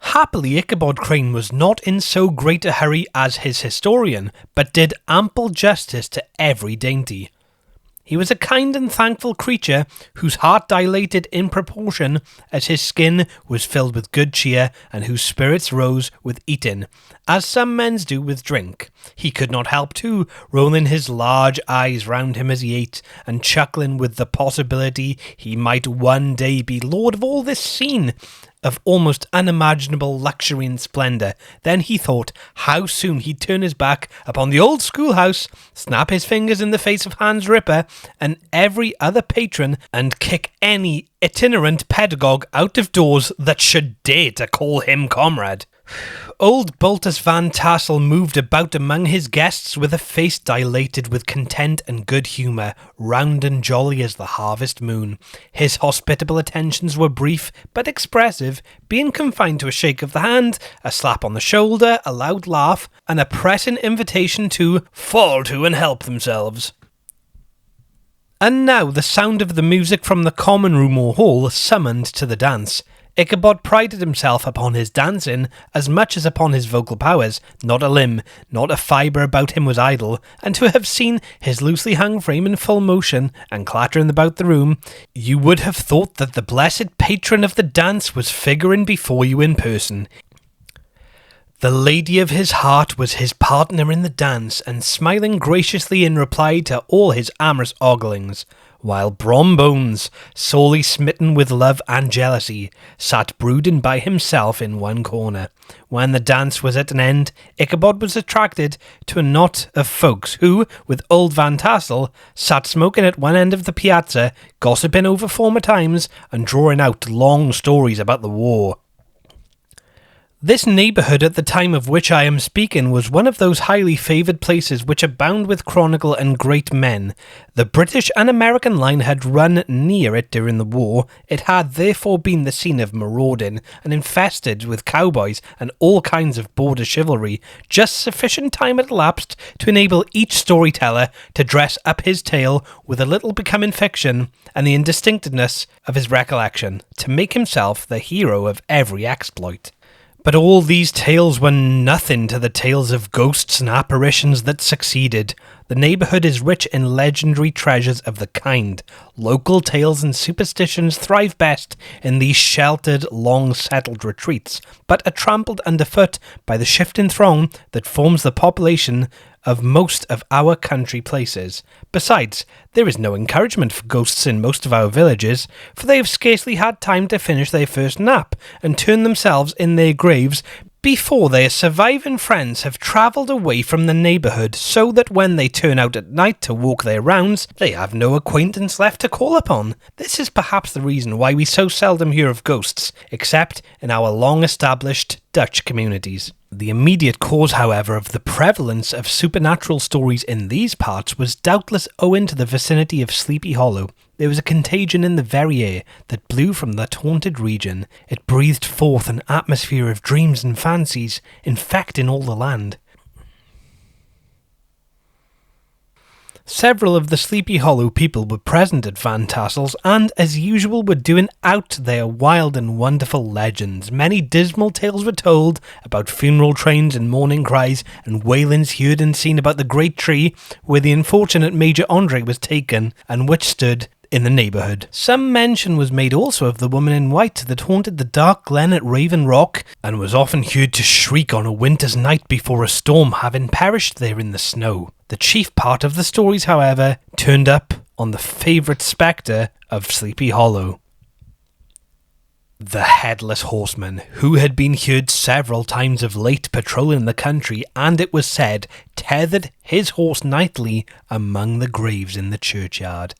Happily, Ichabod Crane was not in so great a hurry as his historian, but did ample justice to every dainty. He was a kind and thankful creature, whose heart dilated in proportion as his skin was filled with good cheer, and whose spirits rose with eating, as some men's do with drink. He could not help, too, rolling his large eyes round him as he ate, and chuckling with the possibility he might one day be lord of all this scene of almost unimaginable luxury and splendour. Then he thought how soon he'd turn his back upon the old schoolhouse, snap his fingers in the face of Hans Ripper and every other patron, and kick any itinerant pedagogue out of doors that should dare to call him comrade. Old Baltus Van Tassel moved about among his guests with a face dilated with content and good humour, round and jolly as the harvest moon. His hospitable attentions were brief but expressive, being confined to a shake of the hand, a slap on the shoulder, a loud laugh, and a pressing invitation to fall to and help themselves. And now the sound of the music from the common room or hall summoned to the dance. Ichabod prided himself upon his dancing as much as upon his vocal powers. Not a limb, not a fibre about him was idle, and to have seen his loosely hung frame in full motion and clattering about the room, you would have thought that the blessed patron of the dance was figuring before you in person. The lady of his heart was his partner in the dance, and smiling graciously in reply to all his amorous oglings, while Brom Bones, sorely smitten with love and jealousy, sat brooding by himself in one corner. When the dance was at an end, Ichabod was attracted to a knot of folks who, with old Van Tassel, sat smoking at one end of the piazza, gossiping over former times and drawing out long stories about the war. This neighbourhood at the time of which I am speaking was one of those highly favoured places which abound with chronicle and great men. The British and American line had run near it during the war. It had therefore been the scene of marauding and infested with cowboys and all kinds of border chivalry. Just sufficient time had elapsed to enable each storyteller to dress up his tale with a little becoming fiction and the indistinctness of his recollection, to make himself the hero of every exploit. But all these tales were nothing to the tales of ghosts and apparitions that succeeded. The neighbourhood is rich in legendary treasures of the kind. Local tales and superstitions thrive best in these sheltered, long-settled retreats, but are trampled underfoot by the shifting throng that forms the population of most of our country places. Besides, there is no encouragement for ghosts in most of our villages, for they have scarcely had time to finish their first nap and turn themselves in their graves before their surviving friends have travelled away from the neighbourhood, so that when they turn out at night to walk their rounds, they have no acquaintance left to call upon. This is perhaps the reason why we so seldom hear of ghosts, except in our long-established Dutch communities. The immediate cause, however, of the prevalence of supernatural stories in these parts was doubtless owing to the vicinity of Sleepy Hollow. There was a contagion in the very air that blew from that haunted region. It breathed forth an atmosphere of dreams and fancies, infecting all the land. Several of the Sleepy Hollow people were present at Van Tassel's and, as usual, were doing out their wild and wonderful legends. Many dismal tales were told about funeral trains and mourning cries and wailings heard and seen about the great tree where the unfortunate Major Andre was taken and which stood in the neighbourhood. Some mention was made also of the woman in white that haunted the dark glen at Raven Rock and was often heard to shriek on a winter's night before a storm, having perished there in the snow. The chief part of the stories, however, turned up on the favourite spectre of Sleepy Hollow. The Headless Horseman, who had been heard several times of late patrolling the country, and it was said tethered his horse nightly among the graves in the churchyard.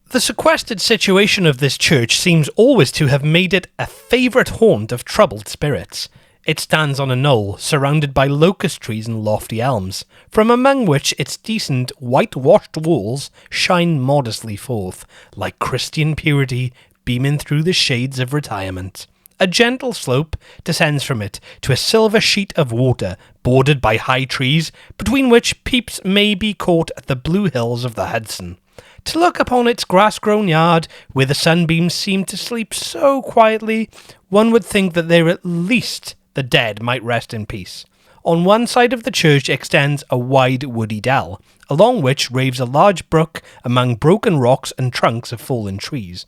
The sequestered situation of this church seems always to have made it a favourite haunt of troubled spirits. It stands on a knoll, surrounded by locust trees and lofty elms, from among which its decent, whitewashed walls shine modestly forth, like Christian purity beaming through the shades of retirement. A gentle slope descends from it to a silver sheet of water, bordered by high trees, between which peeps may be caught at the blue hills of the Hudson. To look upon its grass-grown yard, where the sunbeams seem to sleep so quietly, one would think that there at least the dead might rest in peace. On one side of the church extends a wide woody dell, along which raves a large brook among broken rocks and trunks of fallen trees.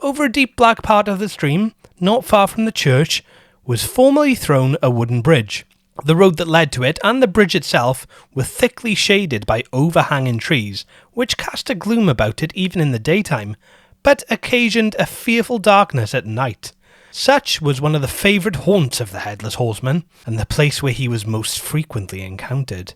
Over a deep black part of the stream, not far from the church, was formerly thrown a wooden bridge. The road that led to it and the bridge itself were thickly shaded by overhanging trees, which cast a gloom about it even in the daytime, but occasioned a fearful darkness at night. Such was one of the favourite haunts of the Headless Horseman, and the place where he was most frequently encountered.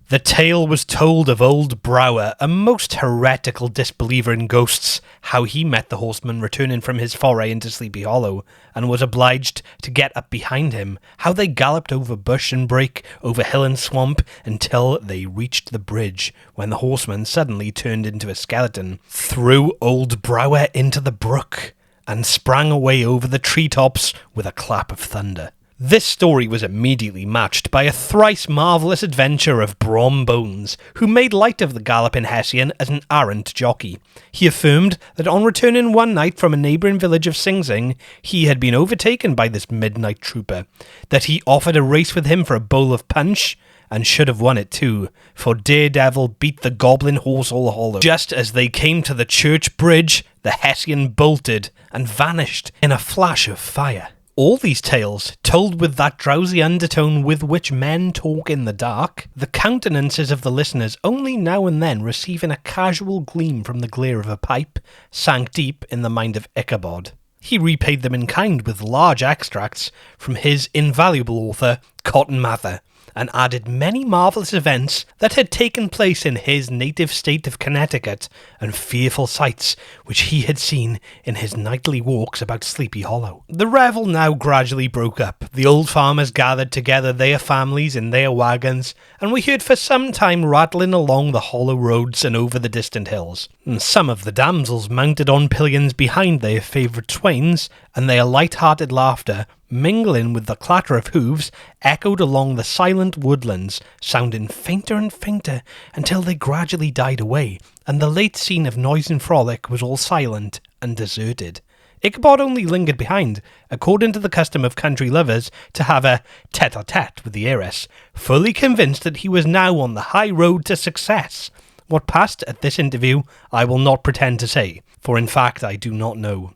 The tale was told of old Brower, a most heretical disbeliever in ghosts, how he met the horseman returning from his foray into Sleepy Hollow, and was obliged to get up behind him, how they galloped over bush and brake, over hill and swamp, until they reached the bridge, when the horseman suddenly turned into a skeleton, threw old Brower into the brook, and sprang away over the treetops with a clap of thunder. This story was immediately matched by a thrice marvellous adventure of Brom Bones, who made light of the galloping Hessian as an arrant jockey. He affirmed that on returning one night from a neighbouring village of Sing Sing, he had been overtaken by this midnight trooper, that he offered a race with him for a bowl of punch, and should have won it too, for Daredevil beat the goblin horse all hollow. Just as they came to the church bridge, the Hessian bolted and vanished in a flash of fire. All these tales, told with that drowsy undertone with which men talk in the dark, the countenances of the listeners only now and then receiving a casual gleam from the glare of a pipe, sank deep in the mind of Ichabod. He repaid them in kind with large extracts from his invaluable author, Cotton Mather, and added many marvellous events that had taken place in his native state of Connecticut, and fearful sights which he had seen in his nightly walks about Sleepy Hollow. The revel now gradually broke up. The old farmers gathered together their families in their wagons, and we heard for some time rattling along the hollow roads and over the distant hills. And some of the damsels mounted on pillions behind their favourite swains, and their light-hearted laughter, mingling with the clatter of hooves, echoed along the silent woodlands, sounding fainter and fainter until they gradually died away, and the late scene of noise and frolic was all silent and deserted. Ichabod only lingered behind, according to the custom of country lovers, to have a tete-a-tete with the heiress, fully convinced that he was now on the high road to success. What passed at this interview I will not pretend to say, for in fact I do not know.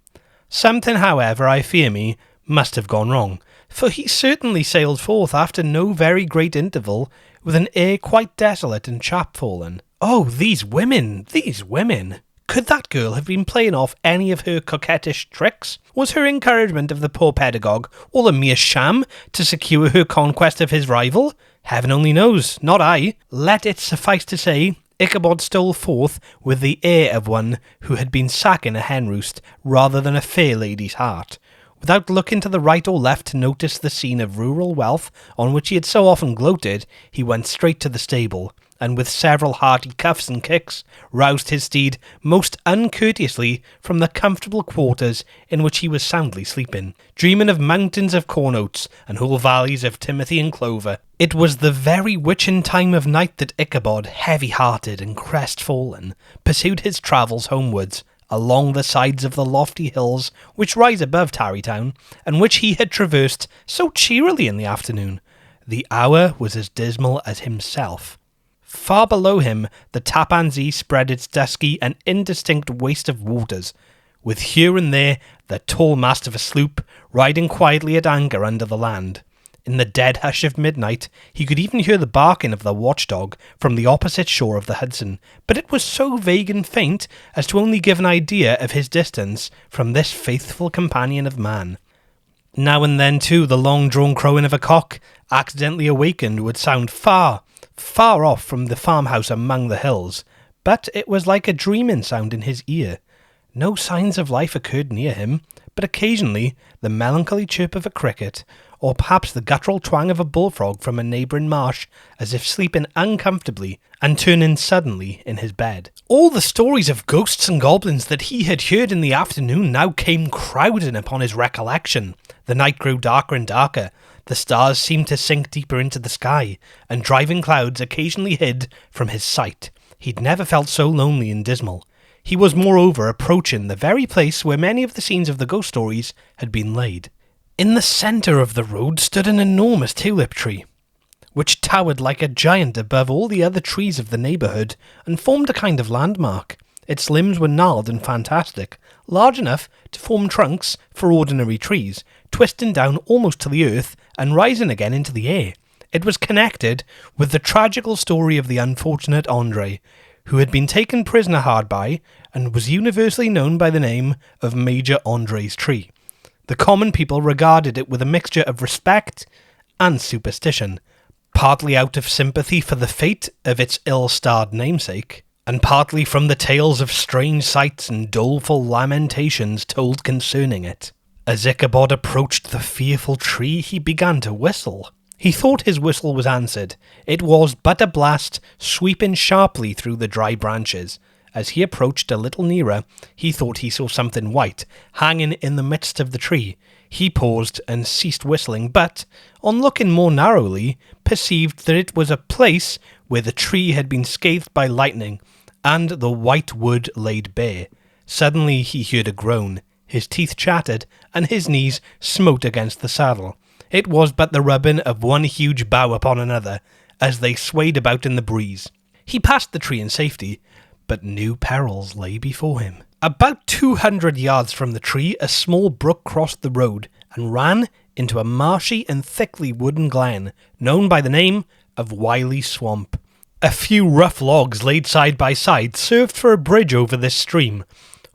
Something, however, I fear me, must have gone wrong, for he certainly sailed forth after no very great interval, with an air quite desolate and chapfallen. Oh, these women! These women! Could that girl have been playing off any of her coquettish tricks? Was her encouragement of the poor pedagogue all a mere sham to secure her conquest of his rival? Heaven only knows, not I. Let it suffice to say, Ichabod stole forth with the air of one who had been sacking a hen roost rather than a fair lady's heart. Without looking to the right or left to notice the scene of rural wealth on which he had so often gloated, he went straight to the stable, and with several hearty cuffs and kicks, roused his steed most uncourteously from the comfortable quarters in which he was soundly sleeping, dreaming of mountains of corn oats and whole valleys of timothy and clover. It was the very witching time of night that Ichabod, heavy-hearted and crestfallen, pursued his travels homewards, along the sides of the lofty hills which rise above Tarrytown, and which he had traversed so cheerily in the afternoon. The hour was as dismal as himself. Far below him the Tappan Zee spread its dusky and indistinct waste of waters, with here and there the tall mast of a sloop riding quietly at anchor under the land. In the dead hush of midnight, he could even hear the barking of the watchdog from the opposite shore of the Hudson, but it was so vague and faint as to only give an idea of his distance from this faithful companion of man. Now and then, too, the long-drawn crowing of a cock, accidentally awakened, would sound far, far off from the farmhouse among the hills, but it was like a dreaming sound in his ear. No signs of life occurred near him, but occasionally the melancholy chirp of a cricket, or perhaps the guttural twang of a bullfrog from a neighbouring marsh, as if sleeping uncomfortably and turning suddenly in his bed. All the stories of ghosts and goblins that he had heard in the afternoon now came crowding upon his recollection. The night grew darker and darker, the stars seemed to sink deeper into the sky, and driving clouds occasionally hid from his sight. He'd never felt so lonely and dismal. He was moreover approaching the very place where many of the scenes of the ghost stories had been laid. In the centre of the road stood an enormous tulip tree, which towered like a giant above all the other trees of the neighbourhood, and formed a kind of landmark. Its limbs were gnarled and fantastic, large enough to form trunks for ordinary trees, twisting down almost to the earth and rising again into the air. It was connected with the tragical story of the unfortunate Andre, who had been taken prisoner hard by, and was universally known by the name of Major Andre's tree. The common people regarded it with a mixture of respect and superstition, partly out of sympathy for the fate of its ill-starred namesake, and partly from the tales of strange sights and doleful lamentations told concerning it. As Ichabod approached the fearful tree, he began to whistle. He thought his whistle was answered. It was but a blast sweeping sharply through the dry branches. As he approached a little nearer, he thought he saw something white hanging in the midst of the tree. He paused and ceased whistling, but, on looking more narrowly, perceived that it was a place where the tree had been scathed by lightning, and the white wood laid bare. Suddenly he heard a groan. His teeth chattered, and his knees smote against the saddle. It was but the rubbing of one huge bough upon another, as they swayed about in the breeze. He passed the tree in safety, but new perils lay before him. About 200 yards from the tree, a small brook crossed the road, and ran into a marshy and thickly wooded glen, known by the name of Wily Swamp. A few rough logs laid side by side served for a bridge over this stream.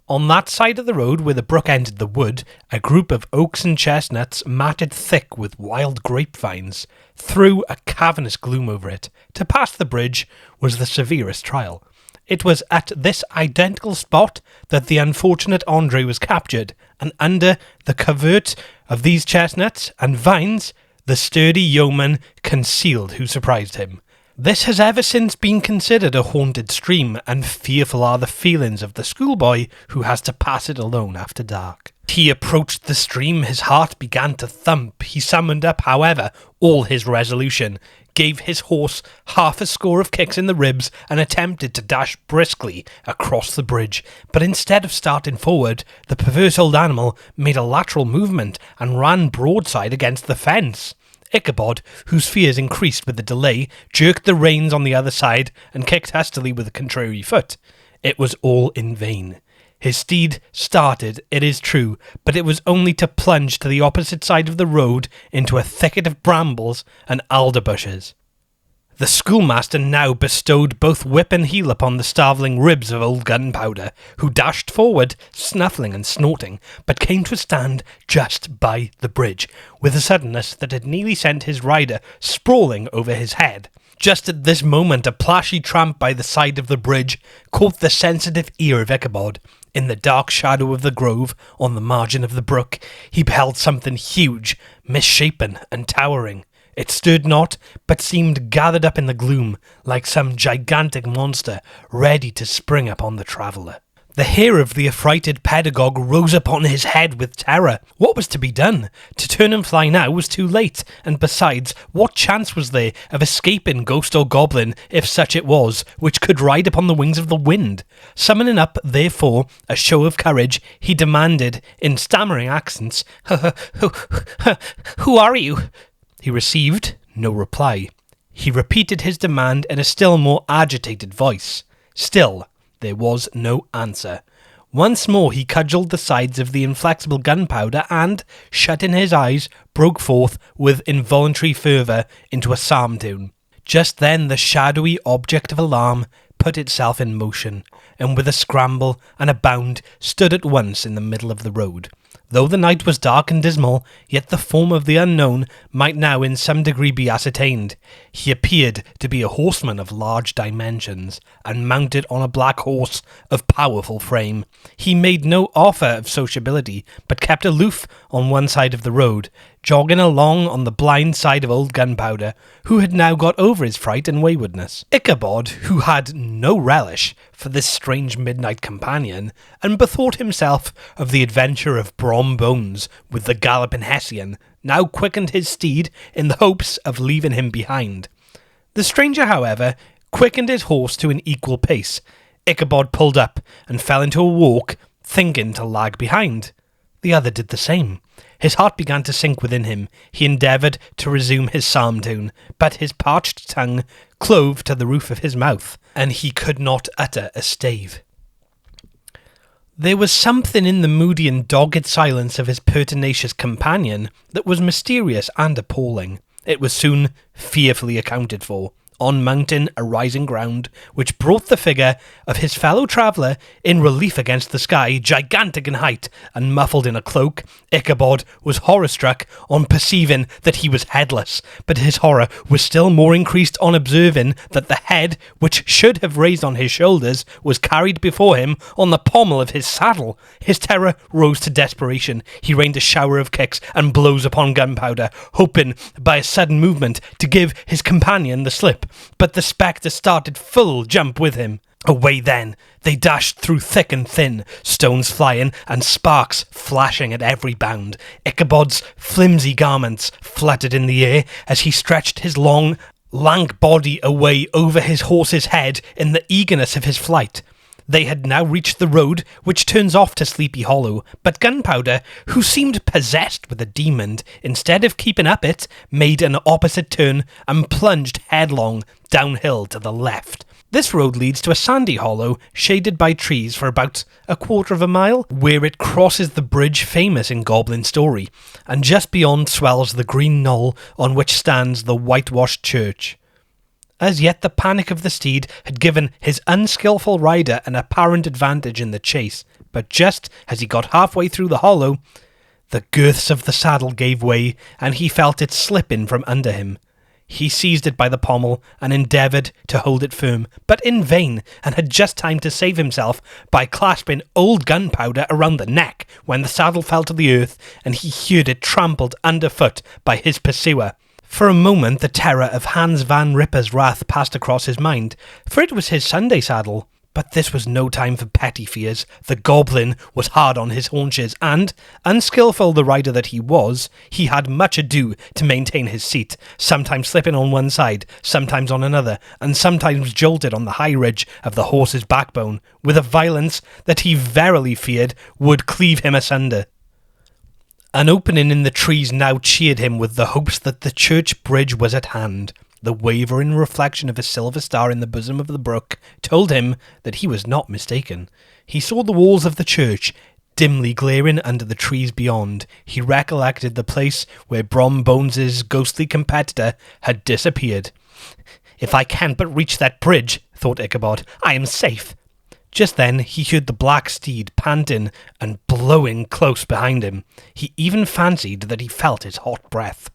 On that side of the road where the brook entered the wood, a group of oaks and chestnuts, matted thick with wild grapevines, threw a cavernous gloom over it. To pass the bridge was the severest trial. It was at this identical spot that the unfortunate Andre was captured, and under the covert of these chestnuts and vines, the sturdy yeoman concealed who surprised him. This has ever since been considered a haunted stream, and fearful are the feelings of the schoolboy who has to pass it alone after dark. He approached the stream, his heart began to thump. He summoned up, however, all his resolution, gave his horse half a score of kicks in the ribs, and attempted to dash briskly across the bridge. But instead of starting forward, the perverse old animal made a lateral movement and ran broadside against the fence. Ichabod, whose fears increased with the delay, jerked the reins on the other side and kicked hastily with the contrary foot. It was all in vain. His steed started, it is true, but it was only to plunge to the opposite side of the road into a thicket of brambles and alder bushes. The schoolmaster now bestowed both whip and heel upon the starveling ribs of old Gunpowder, who dashed forward, snuffling and snorting, but came to a stand just by the bridge, with a suddenness that had nearly sent his rider sprawling over his head. Just at this moment a plashy tramp by the side of the bridge caught the sensitive ear of Ichabod. In the dark shadow of the grove, on the margin of the brook, he beheld something huge, misshapen and towering. It stirred not, but seemed gathered up in the gloom, like some gigantic monster, ready to spring upon the traveller. The hair of the affrighted pedagogue rose upon his head with terror. What was to be done? To turn and fly now was too late, and besides, what chance was there of escaping ghost or goblin, if such it was, which could ride upon the wings of the wind? Summoning up, therefore, a show of courage, he demanded, in stammering accents, "Who are you?" He received no reply. He repeated his demand in a still more agitated voice. Still, there was no answer. Once more he cudgelled the sides of the inflexible gunpowder and, shutting his eyes, broke forth with involuntary fervour into a psalm tune. Just then the shadowy object of alarm put itself in motion, and with a scramble and a bound stood at once in the middle of the road. Though the night was dark and dismal, yet the form of the unknown might now in some degree be ascertained. He appeared to be a horseman of large dimensions, and mounted on a black horse of powerful frame. He made no offer of sociability, but kept aloof on one side of the road, jogging along on the blind side of old Gunpowder, who had now got over his fright and waywardness. Ichabod, who had no relish for this strange midnight companion, and bethought himself of the adventure of Brom Bones with the galloping Hessian, now quickened his steed in the hopes of leaving him behind. The stranger, however, quickened his horse to an equal pace. Ichabod pulled up and fell into a walk, thinking to lag behind. The other did the same. His heart began to sink within him. He endeavoured to resume his psalm tune, but his parched tongue clove to the roof of his mouth, and he could not utter a stave. There was something in the moody and dogged silence of his pertinacious companion that was mysterious and appalling. It was soon fearfully accounted for. On mounting a rising ground, which brought the figure of his fellow traveller in relief against the sky, gigantic in height and muffled in a cloak, Ichabod was horror-struck on perceiving that he was headless, but his horror was still more increased on observing that the head, which should have raised on his shoulders, was carried before him on the pommel of his saddle. His terror rose to desperation. He rained a shower of kicks and blows upon Gunpowder, hoping by a sudden movement to give his companion the slip. But the spectre started full jump with him. Away then they dashed through thick and thin, stones flying and sparks flashing at every bound. Ichabod's flimsy garments fluttered in the air as he stretched his long, lank body away over his horse's head in the eagerness of his flight. They had now reached the road which turns off to Sleepy Hollow, but Gunpowder, who seemed possessed with a demon, instead of keeping up it, made an opposite turn and plunged headlong downhill to the left. This road leads to a sandy hollow, shaded by trees for about a quarter of a mile, where it crosses the bridge famous in Goblin story, and just beyond swells the green knoll on which stands the whitewashed church. As yet the panic of the steed had given his unskilful rider an apparent advantage in the chase, but just as he got halfway through the hollow, the girths of the saddle gave way, and he felt it slipping from under him. He seized it by the pommel and endeavoured to hold it firm, but in vain, and had just time to save himself by clasping old Gunpowder around the neck when the saddle fell to the earth, and he heard it trampled underfoot by his pursuer. For a moment the terror of Hans Van Ripper's wrath passed across his mind, for it was his Sunday saddle. But this was no time for petty fears. The goblin was hard on his haunches, and, unskilful the rider that he was, he had much ado to maintain his seat, sometimes slipping on one side, sometimes on another, and sometimes jolted on the high ridge of the horse's backbone, with a violence that he verily feared would cleave him asunder. An opening in the trees now cheered him with the hopes that the church bridge was at hand. The wavering reflection of a silver star in the bosom of the brook told him that he was not mistaken. He saw the walls of the church dimly glaring under the trees beyond. He recollected the place where Brom Bones's ghostly competitor had disappeared. "If I can but reach that bridge," thought Ichabod, "I am safe." Just then he heard the black steed panting and blowing close behind him. He even fancied that he felt his hot breath.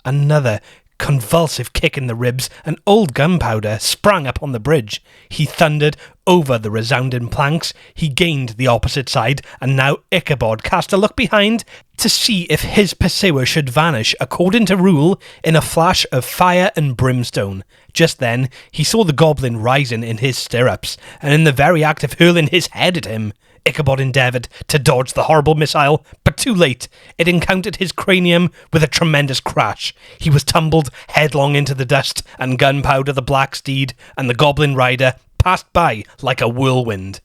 Another convulsive kick in the ribs, and old Gunpowder sprang up on the bridge. He thundered over the resounding planks. He gained the opposite side, and now Ichabod cast a look behind to see if his pursuer should vanish, according to rule, in a flash of fire and brimstone. Just then he saw the goblin rising in his stirrups, and in the very act of hurling his head at him. Ichabod endeavoured to dodge the horrible missile, but too late. It encountered his cranium with a tremendous crash. He was tumbled headlong into the dust, and Gunpowder the black steed and the goblin rider passed by like a whirlwind.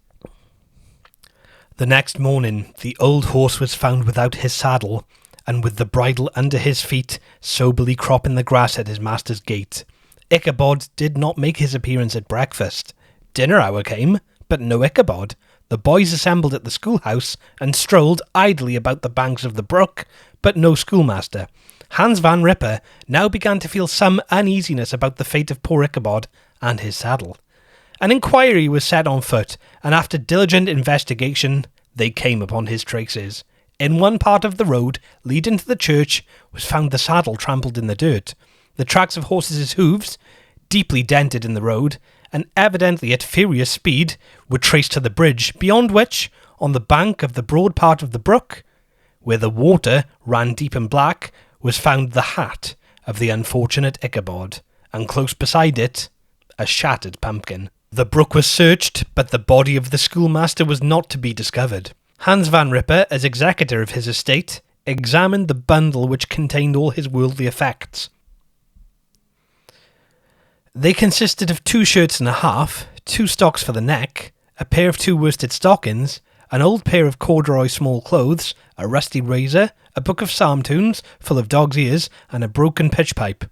The next morning the old horse was found without his saddle, and with the bridle under his feet, soberly cropping the grass at his master's gate. Ichabod did not make his appearance at breakfast. Dinner hour came, but no Ichabod. The boys assembled at the schoolhouse and strolled idly about the banks of the brook, but no schoolmaster. Hans Van Ripper now began to feel some uneasiness about the fate of poor Ichabod and his saddle. An inquiry was set on foot, and after diligent investigation, they came upon his traces. In one part of the road leading to the church was found the saddle trampled in the dirt, the tracks of horses' hooves, deeply dented in the road, and evidently at furious speed, were traced to the bridge, beyond which, on the bank of the broad part of the brook, where the water ran deep and black, was found the hat of the unfortunate Ichabod, and close beside it, a shattered pumpkin. The brook was searched, but the body of the schoolmaster was not to be discovered. Hans Van Ripper, as executor of his estate, examined the bundle which contained all his worldly effects. They consisted of 2 shirts and a half, 2 stocks for the neck, a pair of 2 worsted stockings, an old pair of corduroy small clothes, a rusty razor, a book of psalm tunes full of dog's ears, and a broken pitch pipe.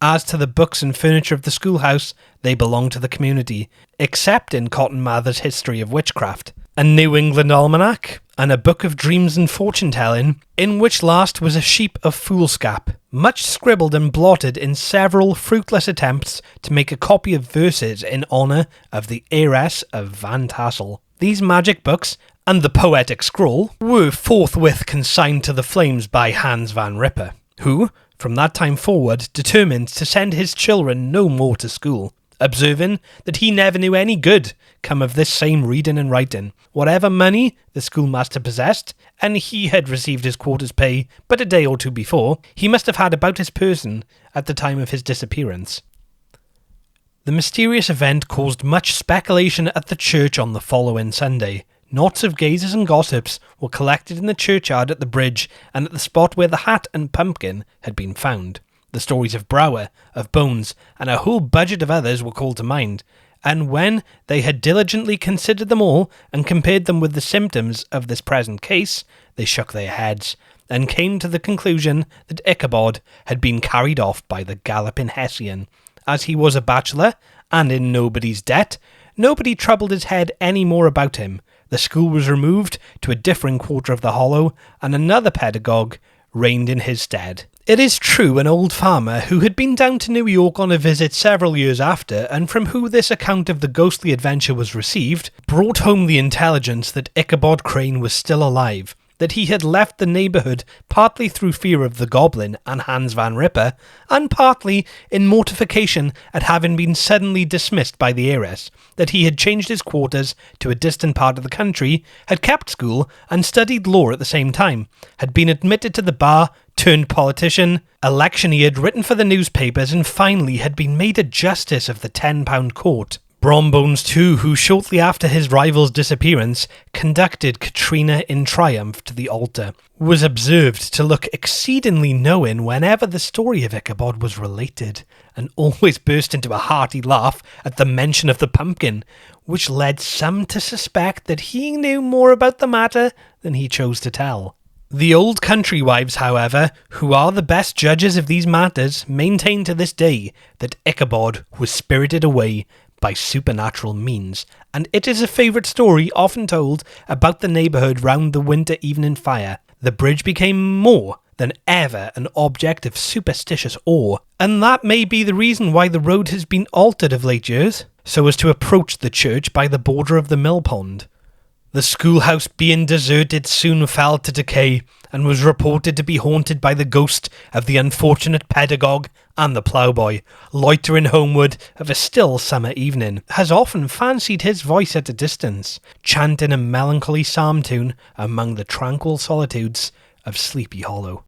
As to the books and furniture of the schoolhouse, they belonged to the community, except in Cotton Mather's History of Witchcraft, a New England almanac, and a book of dreams and fortune-telling, in which last was a sheep of foolscap, much scribbled and blotted in several fruitless attempts to make a copy of verses in honour of the heiress of Van Tassel. These magic books, and the poetic scroll, were forthwith consigned to the flames by Hans Van Ripper, who, from that time forward, determined to send his children no more to school, observing that he never knew any good come of this same reading and writing. Whatever money the schoolmaster possessed, and he had received his quarter's pay but a day or 2 before, he must have had about his person at the time of his disappearance. The mysterious event caused much speculation at the church on the following Sunday. Knots of gazers and gossips were collected in the churchyard at the bridge and at the spot where the hat and pumpkin had been found. The stories of Brower, of Bones, and a whole budget of others were called to mind, and when they had diligently considered them all and compared them with the symptoms of this present case, they shook their heads and came to the conclusion that Ichabod had been carried off by the galloping Hessian. As he was a bachelor and in nobody's debt, nobody troubled his head any more about him. The school was removed to a different quarter of the hollow, and another pedagogue reigned in his stead. It is true an old farmer who had been down to New York on a visit several years after, and from who this account of the ghostly adventure was received, brought home the intelligence that Ichabod Crane was still alive, that he had left the neighbourhood partly through fear of the goblin and Hans Van Ripper, and partly in mortification at having been suddenly dismissed by the heiress, that he had changed his quarters to a distant part of the country, had kept school and studied law at the same time, had been admitted to the bar, turned politician, election he had written for the newspapers, and finally had been made a justice of the £10 court. Brombones too, who shortly after his rival's disappearance conducted Katrina in triumph to the altar, was observed to look exceedingly knowing whenever the story of Ichabod was related, and always burst into a hearty laugh at the mention of the pumpkin, which led some to suspect that he knew more about the matter than he chose to tell. The old country wives, however, who are the best judges of these matters, maintain to this day that Ichabod was spirited away by supernatural means, and it is a favourite story often told about the neighbourhood round the winter evening fire. The bridge became more than ever an object of superstitious awe, and that may be the reason why the road has been altered of late years, so as to approach the church by the border of the mill pond. The schoolhouse being deserted soon fell to decay and was reported to be haunted by the ghost of the unfortunate pedagogue, and the ploughboy, loitering homeward of a still summer evening, has often fancied his voice at a distance, chanting a melancholy psalm tune among the tranquil solitudes of Sleepy Hollow.